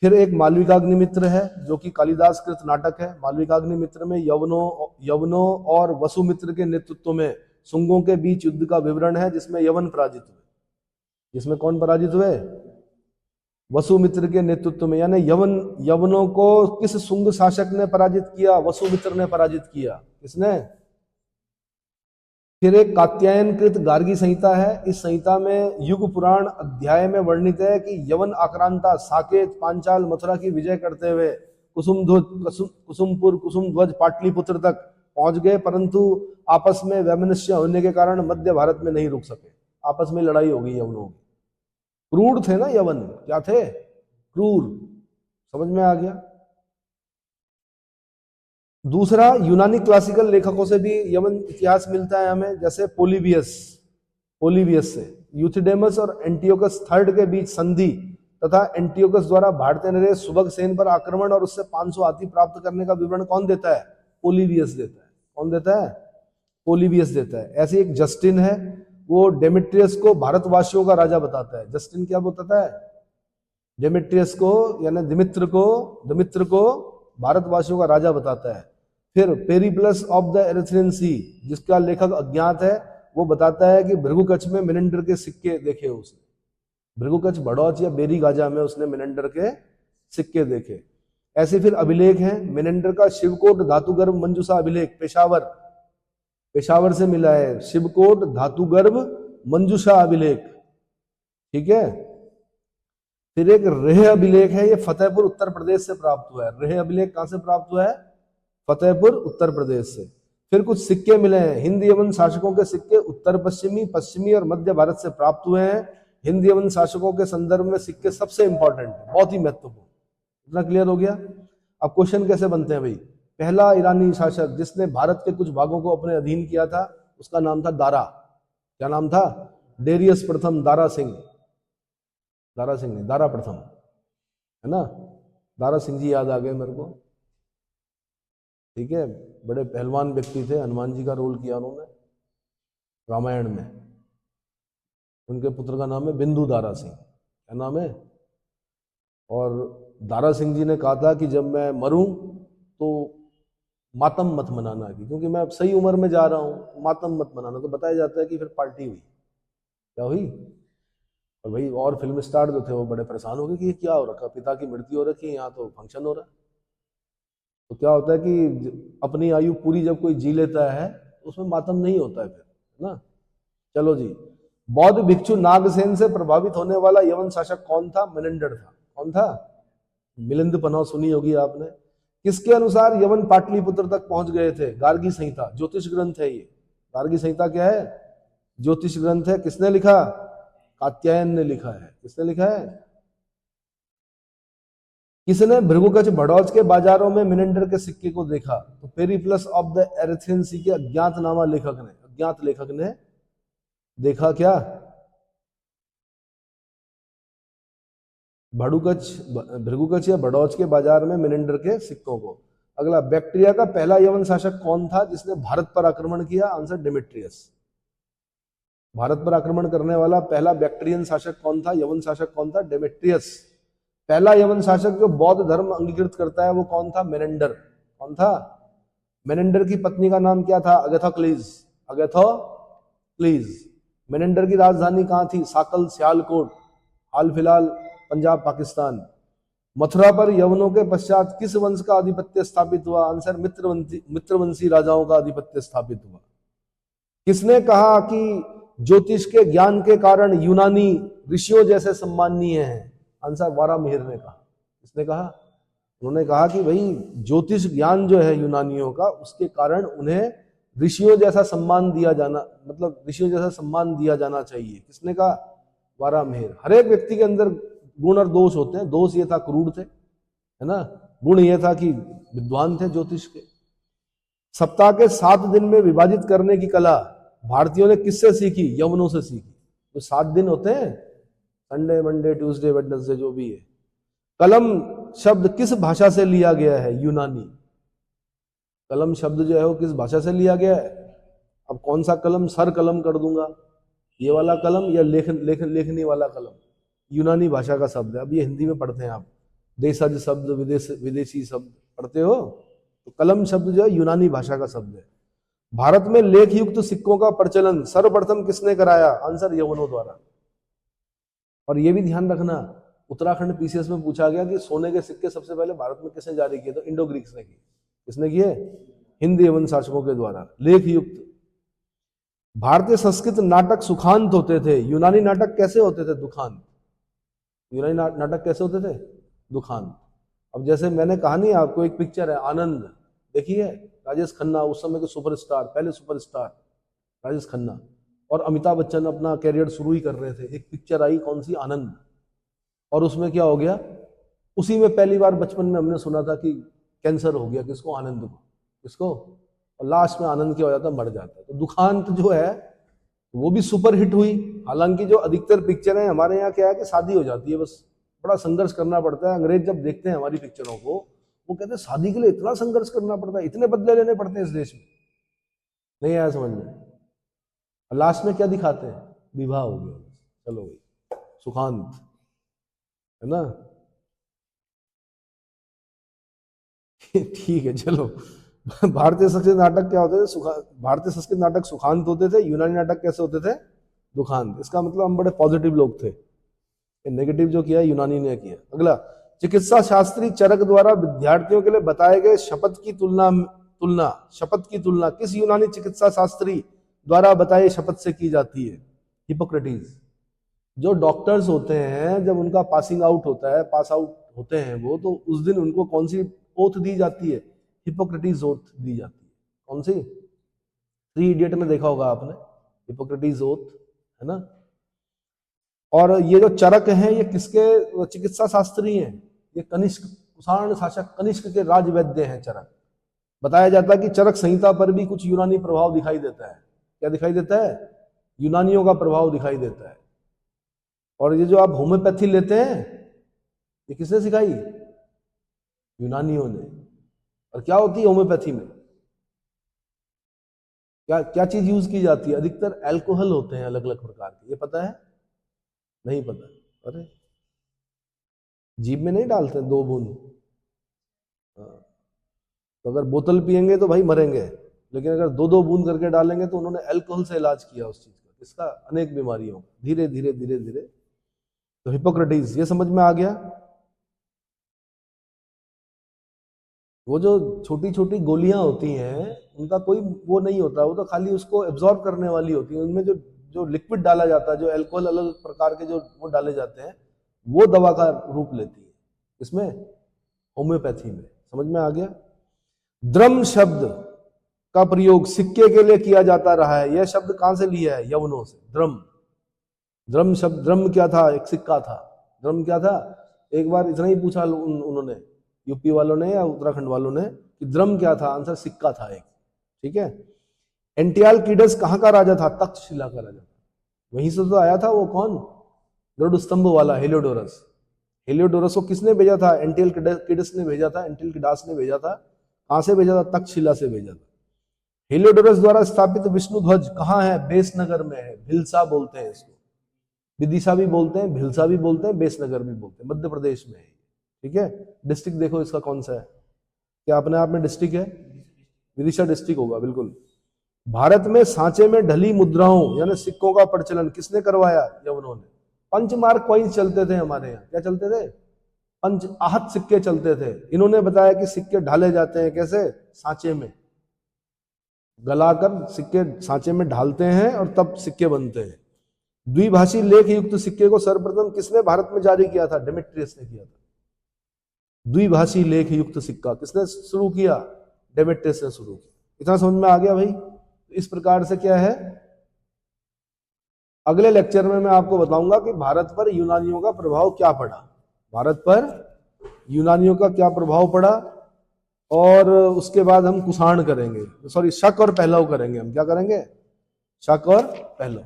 फिर एक मालविकाग्निमित्र है जो कि कालिदास कृत नाटक है। मालविकाग्निमित्र में यवनों और वसुमित्र के नेतृत्व में शुंगों के बीच युद्ध का विवरण है, जिसमें यवन पराजित हुए। जिसमें कौन पराजित हुए? वसुमित्र के नेतृत्व में। यानी यवनों को किस शुंग शासक ने पराजित किया? वसुमित्र ने पराजित किया। किसने? फिर एक कात्यायनकृत गार्गी संहिता है। इस संहिता में युग पुराण अध्याय में वर्णित है कि यवन आक्रांता साकेत पांचाल मथुरा की विजय करते हुए कुसुमपुर कुसुमध्वज पाटलिपुत्र तक पहुंच गए, परंतु आपस में वैमनस्य होने के कारण मध्य भारत में नहीं रुक सके। आपस में लड़ाई हो गई यवनों की। क्रूर थे ना यवन, क्या थे? क्रूर, समझ में आ गया। दूसरा, यूनानी क्लासिकल लेखकों से भी यवन इतिहास मिलता है हमें, जैसे पोलिबियस से यूथिडेमस और एंटियोकस थर्ड के बीच संधि तथा एंटियोकस द्वारा भारतीय नरेश सुबकसेन पर आक्रमण और उससे 500 हाथी प्राप्त करने का विवरण कौन देता है? पोलिबियस देता है। कौन देता है? पोलिबियस देता है। ऐसे एक जस्टिन है, वो डेमेट्रियस को भारतवासियों का राजा बताता है। जस्टिन क्या बताता है? डेमेट्रियस को यानी दिमित्र को भारतवासियों का राजा बताता है। फिर पेरिप्लस ऑफ द एरिथ्रियन सी, जिसका लेखक अज्ञात है, वो बताता है कि भृगुकच्छ में मिनेंडर के सिक्के देखे उसने। भृगुकच्छ भड़ौच या बेरी गाजा में उसने मिनेंडर के सिक्के देखे। ऐसे फिर अभिलेख हैं, मिनेंडर का शिवकोट धातुगर्भ मंजूषा अभिलेख पेशावर से मिला है। शिवकोट धातुगर्भ मंजूषा अभिलेख, ठीक है। फिर एक रेह अभिलेख है, ये फतेहपुर उत्तर प्रदेश से प्राप्त हुआ है। रेह अभिलेख कहां से प्राप्त हुआ है? फतेहपुर उत्तर प्रदेश से। फिर कुछ सिक्के मिले हैं, हिंद यवन शासकों के सिक्के उत्तर पश्चिमी और मध्य भारत से प्राप्त हुए हैं। हिंद यवन शासकों के संदर्भ में सिक्के सबसे इंपॉर्टेंट है, बहुत ही महत्वपूर्ण। इतना क्लियर हो गया। अब क्वेश्चन कैसे बनते हैं भाई? पहला ईरानी शासक जिसने भारत के कुछ भागों को अपने अधीन किया था, उसका नाम था दारा। क्या नाम था? डेरियस प्रथम, दारा सिंह नहीं, दारा प्रथम, है ना। दारा सिंह जी याद आ गए मेरे को, ठीक है। बड़े पहलवान व्यक्ति थे, हनुमान जी का रोल किया उन्होंने रामायण में। उनके पुत्र का नाम है बिंदु दारा सिंह। क्या नाम है? और दारा सिंह जी ने कहा था कि जब मैं मरूं तो मातम मत मनाना, क्योंकि मैं अब सही उम्र में जा रहा हूं, मातम मत मनाना। तो बताया जाता है कि फिर पार्टी हुई। क्या हुई? और भाई और फिल्म स्टार जो थे वो बड़े परेशान हो गए कि ये क्या हो रखा, पिता की मृत्यु हो रखी है, यहाँ तो फंक्शन हो रहा है। तो क्या होता है कि अपनी आयु पूरी जब कोई जी लेता है तो उसमें मातम नहीं होता है फिर, है ना। चलो जी, बौद्ध भिक्षु नागसेन से प्रभावित होने वाला यवन शासक कौन था? मिलिंदर था। कौन था? मिलिंद पनाह सुनी होगी आपने। किसके अनुसार यवन पाटलिपुत्र तक पहुंच गए थे? गार्गी संहिता, ज्योतिष ग्रंथ है ये। गार्गी संहिता क्या है? ज्योतिष ग्रंथ है। किसने लिखा? कात्यायन ने लिखा है। किसने लिखा है? किसने भृगुकच्छ भड़ौच के बाजारों में मिनेंडर के सिक्के को देखा? तो पेरिप्लस ऑफ द एरिथ्रियन सी के अज्ञात लेखक ने देखा। क्या? भृगुकच्छ या भड़ौच के बाजार में मिनेंडर के सिक्कों को। अगला, बैक्टीरिया का पहला यवन शासक कौन था जिसने भारत पर आक्रमण किया? Answer, Demetrius. भारत पर आक्रमण करने वाला पहला बैक्टीरियन शासक कौन था? यवन शासक कौन था? डेमेट्रियस। पहला यवन शासक जो बौद्ध धर्म अंगीकृत करता है वो कौन था? मेनेंडर। कौन था? मेनेंडर की पत्नी का नाम क्या था? अगेथोक्लीज। मेनेंडर की राजधानी कहां थी? साकल, सियालकोट, हाल फिलहाल पंजाब, पाकिस्तान। मथुरा पर यवनों के पश्चात किस वंश का आधिपत्य स्थापित हुआ? आंसर, मित्रवंशी राजाओं का आधिपत्य स्थापित हुआ। किसने कहा कि ज्योतिष के ज्ञान के कारण यूनानी ऋषियों जैसे सम्माननीय हैं? आंसर, वारामिहिर ने कहा। किसने कहा? उन्होंने कहा कि भाई ज्योतिष ज्ञान जो है यूनानियों का, उसके कारण उन्हें ऋषियों जैसा सम्मान दिया जाना चाहिए। किसने कहा? वारामिहिर। हर एक व्यक्ति के अंदर गुण और दोष होते हैं। दोष ये था क्रूर थे, है ना। गुण ये था कि विद्वान थे ज्योतिष के। सप्ताह के 7 दिन में विभाजित करने की कला भारतीयों ने किससे सीखी? यवनों से सीखी। तो 7 दिन होते हैं, संडे, मंडे, ट्यूसडे, वेडनेसडे, जो भी है। कलम शब्द किस भाषा से लिया गया है? यूनानी। कलम शब्द जो है वो किस भाषा से लिया गया है? अब कौन सा कलम? सर कलम कर दूंगा, ये वाला कलम, या लेखनी वाला कलम? यूनानी भाषा का शब्द है। अब ये हिंदी में पढ़ते हैं आप, देशज शब्द, विदेशी शब्द पढ़ते हो, तो कलम शब्द जो है यूनानी भाषा का शब्द है। भारत में लेख युक्त सिक्कों का प्रचलन सर्वप्रथम किसने कराया? आंसर, यवनों द्वारा। और ये भी ध्यान रखना, उत्तराखंड पीसीएस में पूछा गया कि सोने के सिक्के सबसे पहले भारत में किसने जारी किए? तो इंडो ग्रीक्स ने किए। किसने किए? हिंद यवन शासकों के द्वारा लेख युक्त। भारतीय संस्कृत नाटक सुखांत होते थे, यूनानी नाटक कैसे होते थे? दुखांत। यूनानी नाटक कैसे होते थे? दुखांत। अब जैसे मैंने कहा नहीं आपको, एक पिक्चर है आनंद, देखी है? राजेश खन्ना, उस समय के सुपरस्टार, पहले सुपरस्टार राजेश खन्ना, और अमिताभ बच्चन अपना कैरियर शुरू ही कर रहे थे। एक पिक्चर आई, कौन सी? आनंद। और उसमें क्या हो गया? उसी में पहली बार बचपन में हमने सुना था कि कैंसर हो गया किसको, आनंद को, किसको, और लास्ट में आनंद क्या हो जाता, मर जाता है। तो दुखांत जो है वो भी सुपर हिट हुई। हालांकि जो अधिकतर पिक्चर है हमारे यहाँ क्या है कि शादी हो जाती है, बस बड़ा संघर्ष करना पड़ता है। अंग्रेज जब देखते हैं हमारी पिक्चरों को वो कहते हैं शादी के लिए इतना संघर्ष करना पड़ता है, इतने बदले लेने पड़ते हैं इस देश में। नहीं आया समझ में। लास्ट में क्या दिखाते हैं, विवाह हो गया, चलो भाई सुखांत, है ना। ठीक है चलो। भारतीय संस्कृत नाटक क्या होते थे, भारतीय संस्कृत नाटक सुखांत होते थे, यूनानी नाटक कैसे होते थे, दुखांत। इसका मतलब हम बड़े पॉजिटिव लोग थे। नेगेटिव जो किया यूनानी ने किया। अगला, चिकित्सा शास्त्री चरक द्वारा विद्यार्थियों के लिए बताए गए शपथ की तुलना किस यूनानी चिकित्सा शास्त्री द्वारा बताए शपथ से की जाती है, हिपोक्रेटिस। जो डॉक्टर्स होते हैं जब उनका पासिंग आउट होता है, पास आउट होते हैं वो, तो उस दिन उनको कौन सी ओथ दी जाती है, हिपोक्रेटिस ओथ दी जाती है। कौन सी, 3 इडियट में देखा होगा आपने, हिपोक्रेटिस ओथ, है ना। और ये जो चरक हैं ये किसके चिकित्सा शास्त्री हैं, ये कनिष्क, कुषाण शासक कनिष्क के राजवैद्य हैं चरक। बताया जाता है कि चरक संहिता पर भी कुछ यूनानी प्रभाव दिखाई देता है। क्या दिखाई देता है, यूनानियों का प्रभाव दिखाई देता है। और ये जो आप होम्योपैथी लेते हैं ये किसने सिखाई, यूनानियों ने। और क्या होती है होम्योपैथी में, क्या क्या चीज यूज की जाती है, अधिकतर अल्कोहल होते हैं अलग अलग प्रकार के, ये पता है, नहीं पता। अरे जीभ में नहीं डालते 2 बूंद, तो अगर बोतल पिएंगे तो भाई मरेंगे, लेकिन अगर 2-2 बूंद करके डालेंगे तो उन्होंने अल्कोहल से इलाज किया उस चीज का, इसका अनेक बीमारियों का, धीरे धीरे धीरे धीरे। तो हिपोक्रेटिस, ये समझ में आ गया। वो जो छोटी छोटी गोलियां होती हैं उनका कोई वो नहीं होता, वो तो खाली उसको एब्जॉर्ब करने वाली होती है। उनमें जो जो लिक्विड डाला जाता है, जो अल्कोहल अलग प्रकार के जो वो डाले जाते हैं, वो दवा का रूप लेती है। इसमें होम्योपैथी में, समझ में आ गया। द्रम शब्द का प्रयोग सिक्के के लिए किया जाता रहा है। यह शब्द कहां से लिया है, यवनों से। द्रम, द्रम शब्द, द्रम क्या था, एक सिक्का था। द्रम क्या था, एक बार इतना ही पूछा उन्होंने, यूपी वालों ने या उत्तराखंड वालों ने, कि द्रम क्या था, आंसर सिक्का था एक। ठीक है। एंटियालकीडस कहां का राजा था, तक्षशिला का राजा। वहीं से तो आया था वो कौन, गरुड़ स्तंभ वाला हेलियोडोरस। हेलियोडोरस को किसने भेजा था, एंटियालकीडस ने भेजा था, एंटियालकीडास ने भेजा था। कहां से भेजा था, तक्षशिला से भेजा था। हेलियोडोरस द्वारा स्थापित विष्णु ध्वज कहां है, बेसनगर में है। भिलसा बोलते हैं इसको, विदिशा भी बोलते हैं, भिलसा भी बोलते हैं, बेसनगर भी बोलते हैं, मध्य प्रदेश में है। ठीक है। डिस्ट्रिक्ट देखो इसका कौन सा है, क्या अपने आप में डिस्ट्रिक्ट है, विदिशा डिस्ट्रिक्ट होगा बिल्कुल। भारत में सांचे में ढली मुद्राओं यानी सिक्कों का प्रचलन किसने करवाया, यवनों ने। 5 मार्क कॉइन्स चलते थे हमारे यहाँ, क्या चलते थे, 5 आहत सिक्के चलते थे। इन्होंने बताया कि सिक्के ढाले जाते हैं कैसे, सांचे में गलाकर सिक्के सांचे में ढालते हैं और तब सिक्के बनते हैं। द्विभाषी लेख युक्त सिक्के को सर्वप्रथम किसने भारत में जारी किया था, डेमेट्रियस ने किया था। द्विभाषी लेख युक्त सिक्का किसने शुरू किया, डेमेट्रियस ने शुरू किया। इतना समझ में आ गया भाई। इस प्रकार से क्या है, अगले लेक्चर में मैं आपको बताऊंगा कि भारत पर यूनानियों का प्रभाव क्या पड़ा, भारत पर यूनानियों का क्या प्रभाव पड़ा। और उसके बाद हम कुषाण करेंगे, सॉरी शक और पहलव करेंगे। हम क्या करेंगे, शक और पहलव।